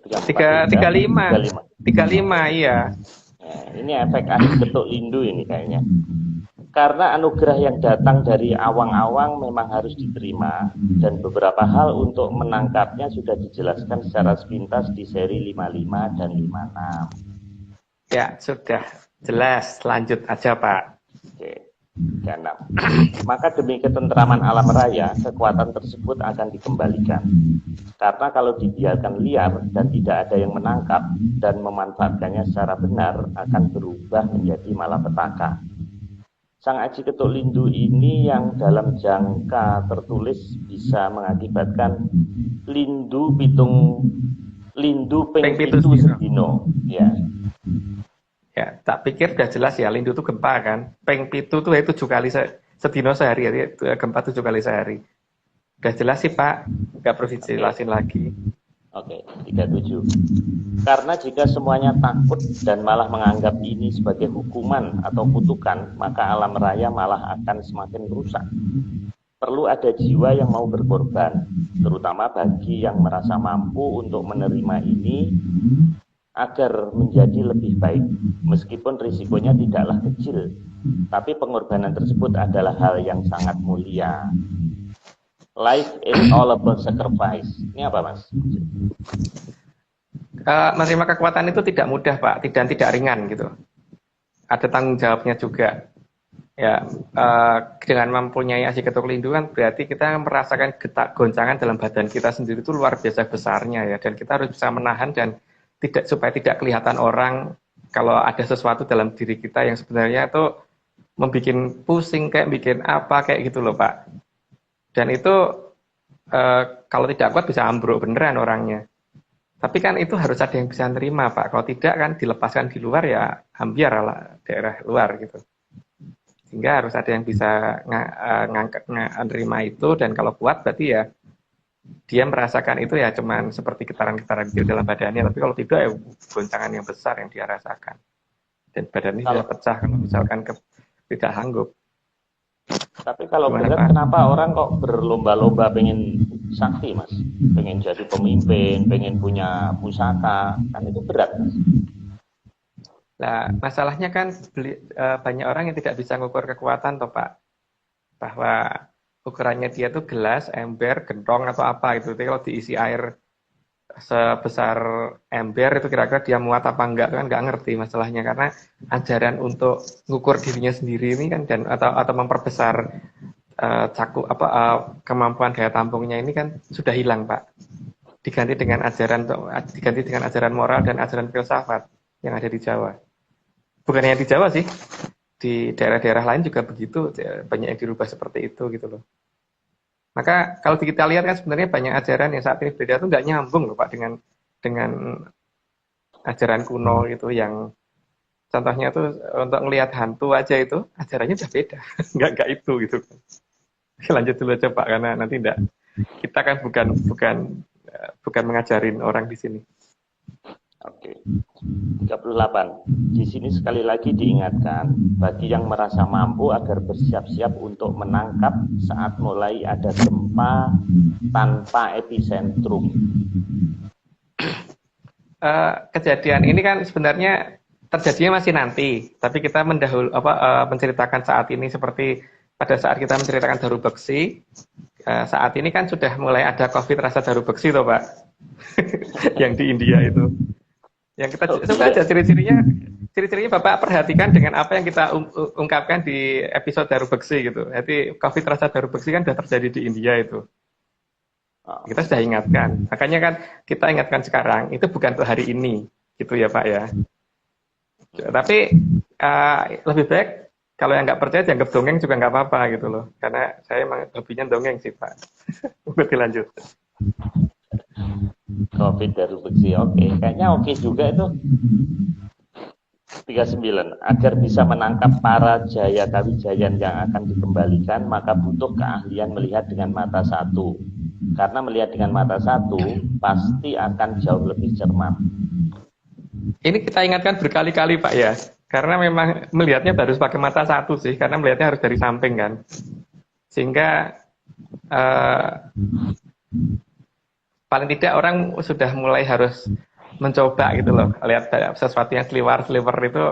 35 iya. Nah, ini efek Asi Ketuk Lindu ini kayaknya. Karena anugerah yang datang dari awang-awang memang harus diterima dan beberapa hal untuk menangkapnya sudah dijelaskan secara sepintas di seri 55 dan 56. Ya, sudah jelas. Lanjut aja, Pak. Oke. 36. Maka demi ketentraman alam raya, kekuatan tersebut akan dikembalikan. Karena kalau dibiarkan liar dan tidak ada yang menangkap dan memanfaatkannya secara benar, akan berubah menjadi malapetaka. Sang Aji Ketuk Lindu ini yang dalam jangka tertulis bisa mengakibatkan lindu ping pitu sedino. Ya. Ya, tak pikir sudah jelas ya, lindu itu gempa kan. Ping pitu itu 7 kali sedino sehari, ya, gempa 7 kali sehari. Udah jelas sih Pak, nggak perlu dijelasin lagi. Oke, 37. Karena jika semuanya takut dan malah menganggap ini sebagai hukuman atau kutukan, maka alam raya malah akan semakin rusak. Perlu ada jiwa yang mau berkorban, terutama bagi yang merasa mampu untuk menerima ini agar menjadi lebih baik. Meskipun risikonya tidaklah kecil, tapi pengorbanan tersebut adalah hal yang sangat mulia. Life is all about sacrifice. Ini apa Mas? Menerima kekuatan itu tidak mudah Pak, dan tidak ringan gitu. Ada tanggung jawabnya juga. Ya, dengan mempunyai Aji Ketuk Lindu kan berarti kita merasakan goncangan dalam badan kita sendiri itu luar biasa besarnya ya, dan kita harus bisa menahan dan supaya tidak kelihatan orang kalau ada sesuatu dalam diri kita yang sebenarnya itu membuat pusing kayak bikin apa kayak gitu loh Pak. Dan itu kalau tidak kuat bisa ambruk beneran orangnya. Tapi kan itu harus ada yang bisa nerima Pak. Kalau tidak kan dilepaskan di luar ya ambiar lah daerah luar gitu. Sehingga harus ada yang bisa menerima itu, dan kalau kuat berarti ya dia merasakan itu ya cuman seperti getaran-getaran di dalam badannya. Tapi kalau tidak ya goncangan yang besar yang dia rasakan. Dan badannya bisa pecah kalau misalkan tidak sanggup. Tapi kalau berat, kenapa orang kok berlomba-lomba pengen sakti Mas? Pengen jadi pemimpin, pengen punya pusaka, kan itu berat Mas. Nah, masalahnya kan banyak orang yang tidak bisa mengukur kekuatan toh Pak. Bahwa ukurannya dia tuh gelas, ember, gentong atau apa gitu. Jadi kalau diisi air sebesar ember itu kira-kira dia muat apa enggak kan nggak ngerti masalahnya karena ajaran untuk ngukur dirinya sendiri ini kan dan atau memperbesar kemampuan daya tampungnya ini kan sudah hilang Pak. Diganti dengan ajaran moral dan ajaran filsafat yang ada di Jawa. Bukan hanya di Jawa sih, di daerah-daerah lain juga begitu, banyak yang dirubah seperti itu gitu loh. Maka kalau kita lihat kan sebenarnya banyak ajaran yang saat ini berbeda itu nggak nyambung loh Pak dengan ajaran kuno itu yang contohnya tuh untuk melihat hantu aja itu ajarannya udah beda, nggak itu gitu kan. Lanjut dulu aja Pak karena nanti enggak kita kan bukan mengajarin orang di sini. Oke. 38. Di sini sekali lagi diingatkan bagi yang merasa mampu agar bersiap-siap untuk menangkap saat mulai ada gempa tanpa epicentrum. Kejadian ini kan sebenarnya terjadinya masih nanti, tapi kita menceritakan saat ini seperti pada saat kita menceritakan daru beksi, saat ini kan sudah mulai ada COVID rasa daru beksi toh Pak, yang di India itu. Yang kita coba aja ciri-cirinya Bapak perhatikan dengan apa yang kita ungkapkan di episode daru beksi gitu. Jadi COVID rasa daru beksi kan sudah terjadi di India itu. Kita sudah ingatkan. Makanya kan kita ingatkan sekarang itu bukan untuk hari ini gitu ya Pak ya. Tapi lebih baik kalau yang nggak percaya dianggap dongeng juga nggak apa-apa gitu loh. Karena saya emang hobinya dongeng sih Pak. Berarti lanjut. COVID daru beksi, oke. Kayaknya oke juga itu. 39. Agar bisa menangkap para jaya kawijayan yang akan dikembalikan, maka butuh keahlian melihat dengan mata satu. Karena melihat dengan mata satu, pasti akan jauh lebih cermat. Ini kita ingatkan berkali-kali Pak ya. Karena memang melihatnya harus pakai mata satu sih, karena melihatnya harus dari samping kan. Sehingga paling tidak orang sudah mulai harus mencoba gitu loh. Lihat sesuatu yang sliver itu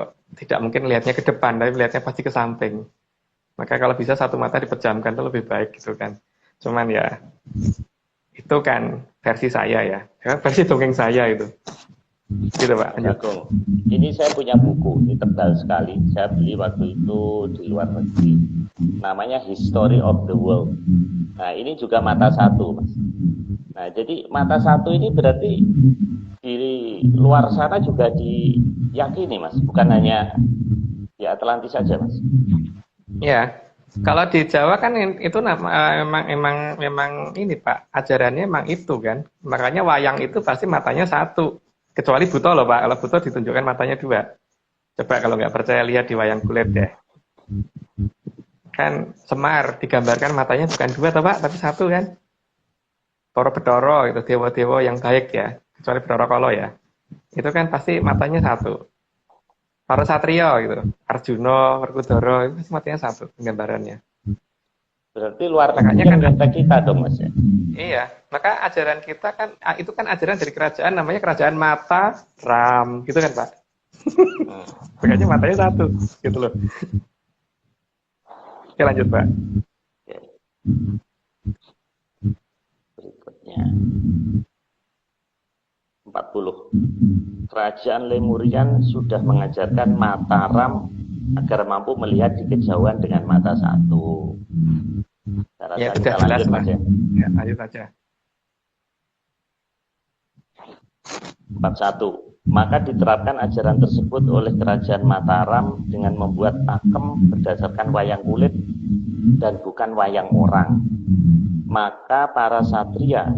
tidak mungkin lihatnya ke depan, tapi lihatnya pasti ke samping. Maka kalau bisa satu mata dipejamkan itu lebih baik gitu kan. Cuman ya itu kan versi saya ya, versi dongeng saya itu. Gitu Pak. Agung, ini saya punya buku, ini tebal sekali. Saya beli waktu itu di luar negeri. Namanya History of the World. Nah, ini juga mata satu, Mas. Nah, jadi mata satu ini berarti di luar sana juga diyakini, Mas. Bukan hanya di Atlantis saja, Mas. Ya, kalau di Jawa kan itu memang ini Pak, ajarannya memang itu kan. Makanya wayang itu pasti matanya satu. Kecuali buto loh Pak, kalau buto ditunjukkan matanya dua. Coba kalau nggak percaya lihat di wayang kulit deh. Kan Semar digambarkan matanya bukan dua toh Pak, tapi satu kan. Toro Bedoro itu dewa-dewa yang baik ya, kecuali Bedoro Kolo ya. Itu kan pasti matanya satu. Para satrio gitu, Arjuna, Werkudara itu pasti matanya satu gambarannya. Berarti luar makanya kan kata kita dong Mas ya. Iya, maka ajaran kita kan itu kan ajaran dari kerajaan namanya kerajaan Mataram, gitu kan Pak? Makanya matanya satu, gitu loh. Oke lanjut Pak. Oke. Berikutnya 40. Kerajaan Lemurian sudah mengajarkan Mataram agar mampu melihat di kejauhan dengan mata satu. Ya sudah jelas Mas ya. Ya lanjut saja. 41. Maka diterapkan ajaran tersebut oleh kerajaan Mataram dengan membuat pakem berdasarkan wayang kulit dan bukan wayang orang. Maka para satria,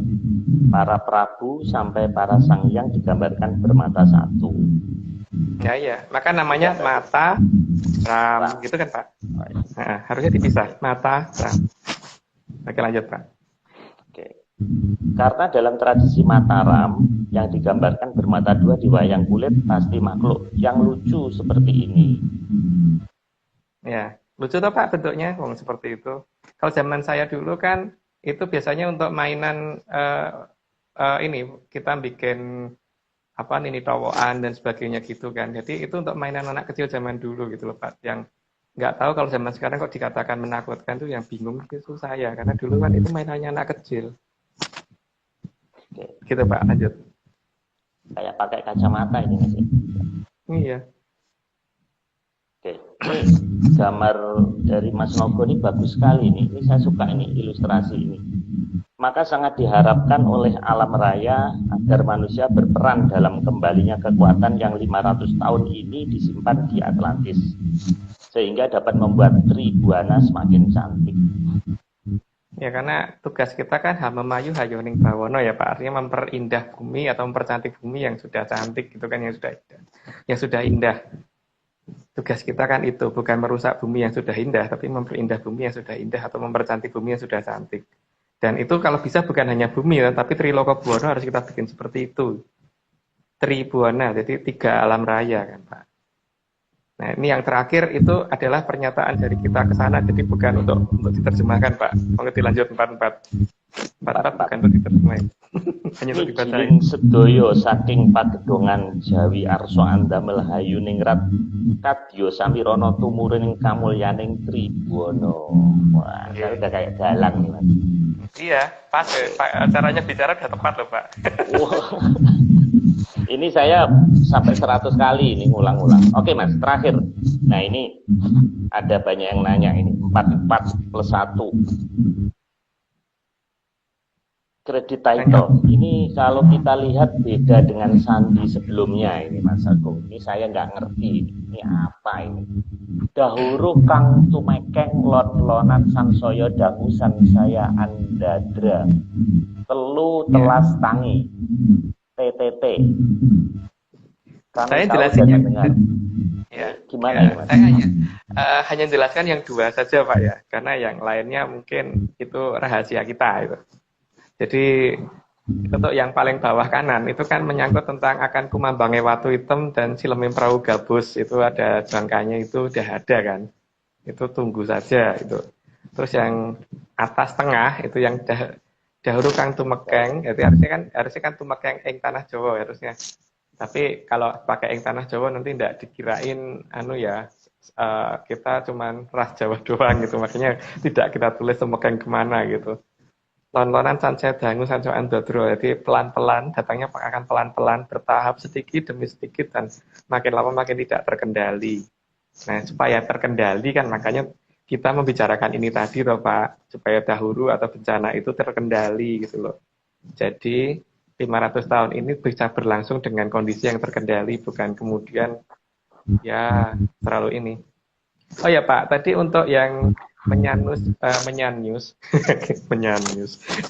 para prabu sampai para sanghyang digambarkan bermata satu. Ya, maka namanya mata ram, gitu kan Pak? Nah, harusnya dipisah, mata ram. Oke lanjut Pak. Oke. Karena dalam tradisi Mataram yang digambarkan bermata dua di wayang kulit pasti makhluk yang lucu seperti ini. Ya, lucu toh Pak bentuknya, seperti itu. Kalau zaman saya dulu kan itu biasanya untuk mainan ini kita bikin nini towoan dan sebagainya gitu kan. Jadi itu untuk mainan anak kecil zaman dulu gitu loh Pak, yang nggak tahu kalau zaman sekarang kok dikatakan menakutkan tuh yang bingung itu saya, karena dulu kan itu mainannya anak kecil. Oke. Gitu Pak, lanjut. Kayak pakai kacamata ini Mas. Iya. Oke, ini gambar dari Mas Nogo ini bagus sekali nih. Ini saya suka ini ilustrasi ini. Maka sangat diharapkan oleh alam raya agar manusia berperan dalam kembalinya kekuatan yang 500 tahun ini disimpan di Atlantis. Sehingga dapat membuat Tribuana semakin cantik. Ya karena tugas kita kan hamemayu hayuning bawono ya Pak, artinya memperindah bumi atau mempercantik bumi yang sudah cantik gitu kan, yang sudah indah. Tugas kita kan itu, bukan merusak bumi yang sudah indah, tapi memperindah bumi yang sudah indah atau mempercantik bumi yang sudah cantik. Dan itu kalau bisa bukan hanya bumi, tapi Triloko Buwana harus kita bikin seperti itu. Tribuana, jadi 3 alam raya kan Pak. Nah ini yang terakhir itu adalah pernyataan dari kita ke sana, jadi bukan untuk diterjemahkan Pak. Mau dilanjut 44 bukan untuk diterjemahkan. Hanya untuk dibacain. Jiling sedoyo saking pagedongan Jawi arso andamel hayuningrat kadyo samirono tumuruning kamulyaning Tribuana. Wah, saya udah kayak dalang nih Mas. Iya, pas caranya bicara udah tepat loh Pak. Wow. Ini saya sampai 100 kali ini ngulang-ngulang. Oke Mas, terakhir. Nah ini ada banyak yang nanya ini. 44+1. Kredit title. Ini kalau kita lihat beda dengan sandi sebelumnya ini Mas Agung. Ini saya nggak ngerti. Ini apa ini? Dahulu kang tumekeng lon-lonan sansaya dangu sansaya andadra. Telu telas tangi. TTT. Kami Saya tahu jelasin dan yang mendengar. ya, Gimana ya, ini Mas? saya hanya jelaskan yang 2 saja Pak ya, karena yang lainnya mungkin itu rahasia kita itu. Jadi untuk yang paling bawah kanan itu kan menyangkut tentang akan kumambange watu hitam dan silemim perahu gabus, itu ada jangkanya, itu udah ada kan, itu tunggu saja itu. Terus yang atas tengah itu yang dahulu kang tumekeng, itu harusnya kan tumekeng ing tanah Jawa harusnya. Tapi kalau pakai ing tanah Jawa nanti tidak dikirain kita cuman ras Jawa doang gitu, makanya tidak kita tulis tumekeng kemana gitu. Lon-lonan sansaya dangu sansaya andadra, jadi pelan-pelan, datangnya akan pelan-pelan, bertahap sedikit demi sedikit, dan makin lama makin tidak terkendali. Nah, supaya terkendali kan makanya kita membicarakan ini tadi loh Pak, supaya dahulu atau bencana itu terkendali gitu loh. Jadi 500 tahun ini bisa berlangsung dengan kondisi yang terkendali, bukan kemudian ya terlalu ini. Oh ya Pak, tadi untuk yang menyanyus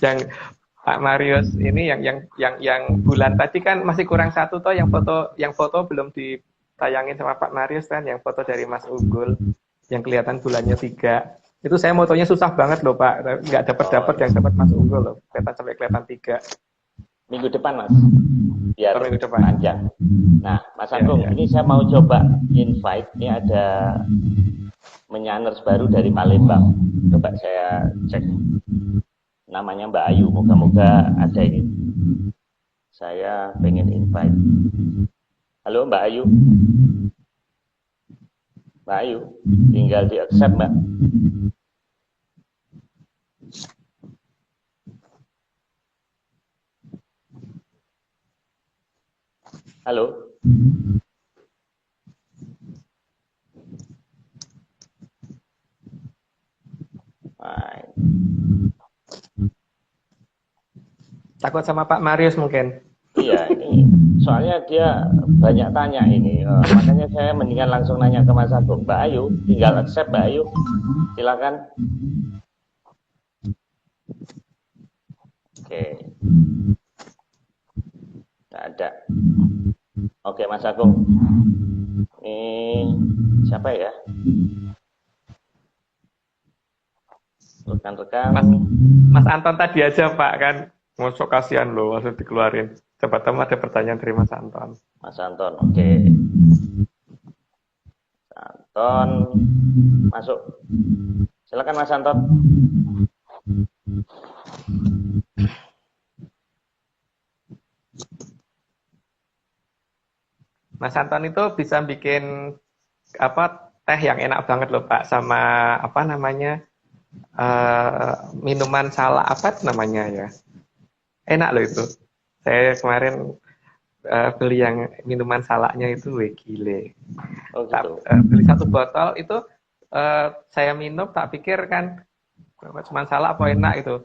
yang Pak Marius ini yang bulan tadi kan masih kurang 1 toh, yang foto belum ditayangin sama Pak Marius kan, yang foto dari Mas Unggul yang kelihatan bulannya 3. Itu saya motonya susah banget loh Pak, nggak dapat yang dapat Mas Unggul loh, kelihatan 3. Minggu depan Mas, biar minggu depan panjang. Nah Mas Agung, ini saya mau coba invite, ini ada menyanners baru dari Palembang. Coba saya cek. Namanya Mbak Ayu, moga-moga ada ini. Saya pengen invite. Halo Mbak Ayu. Mbak Ayu, tinggal di accept Mbak. Halo. Takut sama Pak Marius mungkin. Iya, ini soalnya dia banyak tanya ini, makanya saya mendingan langsung nanya ke Mas Agung. Mbak Ayu, tinggal accept Mbak Ayu, silakan. Oke, nggak ada. Oke Mas Agung, ini siapa ya? Rekan-rekan. Mas Anton tadi aja Pak kan, masuk kasihan loh, langsung dikeluarin. Coba tahu ada pertanyaan dari Mas Anton. Mas Anton, oke. Anton, masuk. Silakan Mas Anton. Mas Anton itu bisa bikin teh yang enak banget loh Pak, sama apa namanya minuman salak apa namanya ya, enak loh itu. Saya kemarin beli yang minuman salaknya itu, gile. Oh gitu. Beli 1 botol itu, saya minum tak pikir kan cuma salak apa enak itu.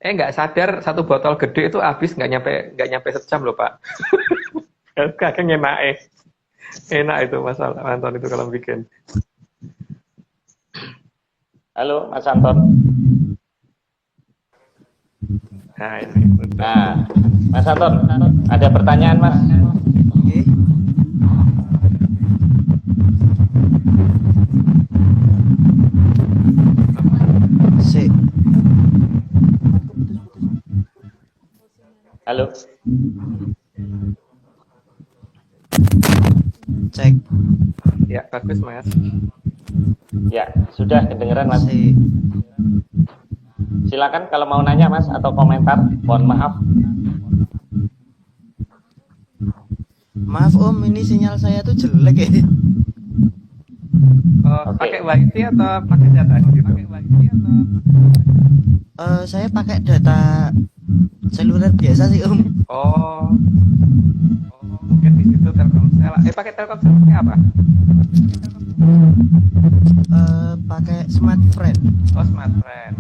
Nggak sadar 1 botol gede itu habis nggak nyampe sejam loh Pak. Kakek enak itu Mas Anton itu kalau bikin. Halo Mas Anton. Nah ini. Nah, Mas Anton, ada pertanyaan Mas? Oke. Sik. Halo. Cek. Ya bagus Mas. Ya, sudah kedengeran Mas. Sik. Silakan kalau mau nanya Mas atau komentar. Mohon maaf. Maaf Om, ini sinyal saya tuh jelek ya. Oke. Pakai wifi atau pakai data gitu? Saya pakai data seluler biasa sih Om. Oh, mungkin di situ Telkomsel. Pakai Telkomsel pakai apa? Pakai smartfren. Oh, smartfren.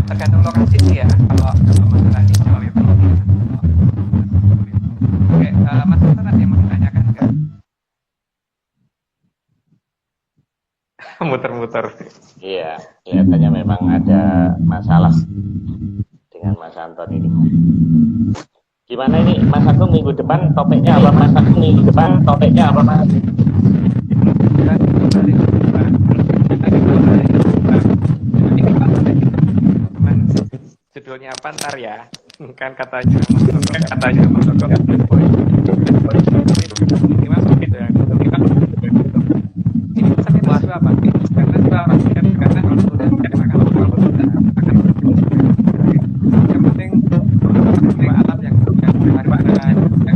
Tergantung lokasi sih ya. Kalau masalah hijau itu. Oke, Mas Anton ada yang mau ditanyakan nggak? Muter-muter. Iya, kelihatannya memang ada masalah dengan Mas Anton ini. Gimana ini Mas Agung minggu depan topiknya apa Mas Agung minggu depan topiknya apa Mas? Judulnya apa ntar ya? Kan katanya Mas Agung. Ini Mas gitu ya. Ini pesannya itu apa? Karena itu apa? Karena kalau sudah yang penting alat yang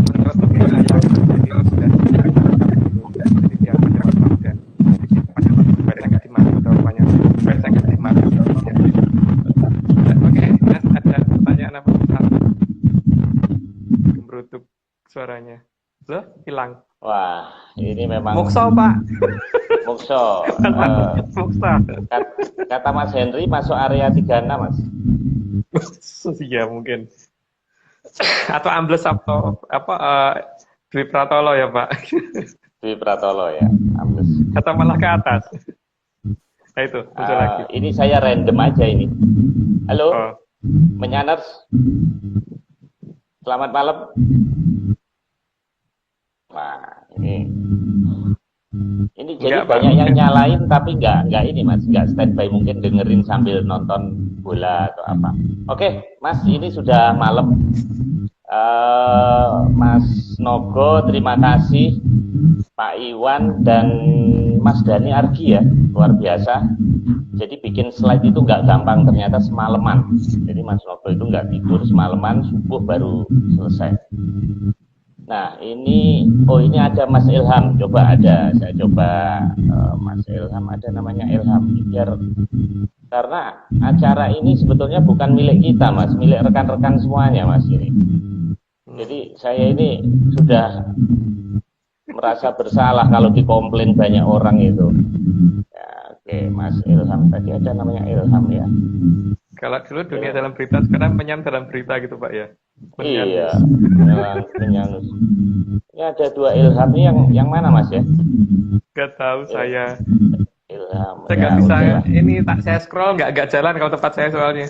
menurut jadi sudah jadi dia dan baca nggak dimana jawabannya baca nggak dimana. Oke, Mas ada pertanyaan apa? Gemerutuk suaranya. Loh, hilang. Wah, ini memang Mukso Pak. Mukso. Mukso. Kata Mas Henry masuk area 36 Mas. Iya mungkin. Atau ambles atau apa Dwi Pratolo ya Pak. Dwi Pratolo ya, ambles. Atau malah ke atas. Nah itu, muncul lagi. Ini saya random aja ini. Halo, Oh. Menyaners. Selamat malam. Nah, ini jadi Enggak, banyak Pak. yang nyalain tapi nggak ini Mas, nggak standby, mungkin dengerin sambil nonton bola atau apa. Oke, Mas, ini sudah malam. Mas Nogo, terima kasih. Pak Iwan dan Mas Dani Argi ya, luar biasa. Jadi bikin slide itu nggak gampang, ternyata semalaman. Jadi Mas Nogo itu nggak tidur semalaman, subuh baru selesai. Nah ini ada Mas Ilham, saya coba Mas Ilham, ada namanya Ilham, karena acara ini sebetulnya bukan milik kita Mas, milik rekan-rekan semuanya Mas ini. Jadi saya ini sudah merasa bersalah kalau dikomplain banyak orang itu. Ya, oke, Mas Ilham, tadi ada namanya Ilham ya. Kalau dulu dunia dalam berita, sekarang penyam dalam berita gitu Pak ya. Iya, penyanus. Ini ada 2 Ilham ini yang mana Mas ya? Gak tahu saya. Ilham. Saya nggak Ya, bisa. oke lah. Ini tak saya scroll nggak jalan kalau tempat saya soalnya.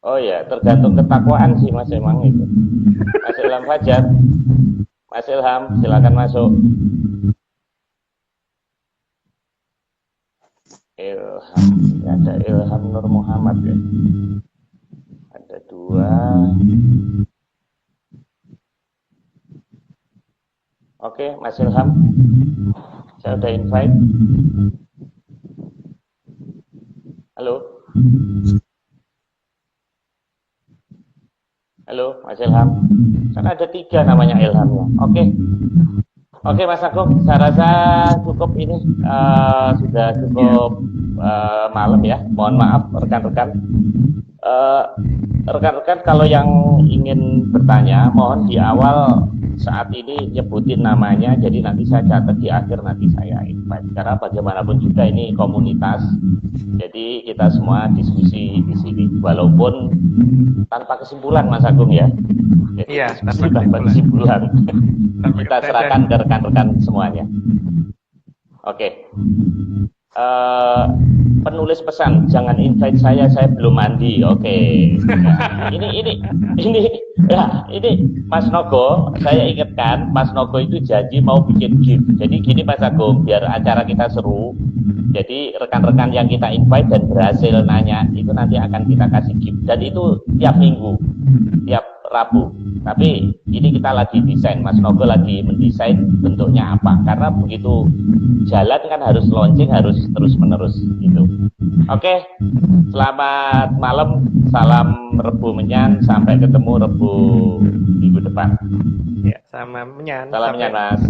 Oh ya, tergantung ketakwaan sih Mas emang itu. Mas Ilham Fajar. Mas Ilham, silakan masuk. Ilham, ini ada Ilham Nur Muhammad ya. Ada 2. Oke, Mas Ilham. Saya udah invite. Halo. Halo, Mas Ilham. Kan ada 3 namanya Ilham ya. Oke. Oke Mas Agung, saya rasa cukup ini sudah cukup malam ya. Mohon maaf rekan-rekan. Eh, Rekan-rekan kalau yang ingin bertanya, mohon di awal saat ini nyebutin namanya, jadi nanti saya catat di akhir, nanti saya invite. Karena bagaimanapun juga ini komunitas, jadi kita semua diskusi di sini, walaupun tanpa kesimpulan Mas Agung ya. Jadi Iya, tanpa kesimpulan. Kita serahkan ke rekan-rekan semuanya. Oke. Penulis pesan, jangan invite saya belum mandi. Oke. Nah, ini Mas Nogo, saya ingatkan Mas Nogo itu janji mau bikin gift. Jadi gini Mas Agung, biar acara kita seru. Jadi rekan-rekan yang kita invite dan berhasil nanya itu nanti akan kita kasih gift, dan itu tiap minggu, tiap Rabu. Tapi ini kita lagi desain, Mas Nogo lagi mendesain bentuknya apa. Karena begitu jalan kan harus launching, harus terus-menerus gitu. Oke, selamat malam, salam Rebu Menyan, sampai ketemu Rebu minggu depan. Ya, sama Menyan. Salam Menyan Mas.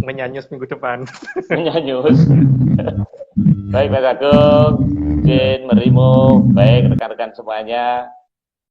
Menyanyus minggu depan. Menyanyus. Baik Mas Agung, Jin, Merimu, baik rekan-rekan semuanya.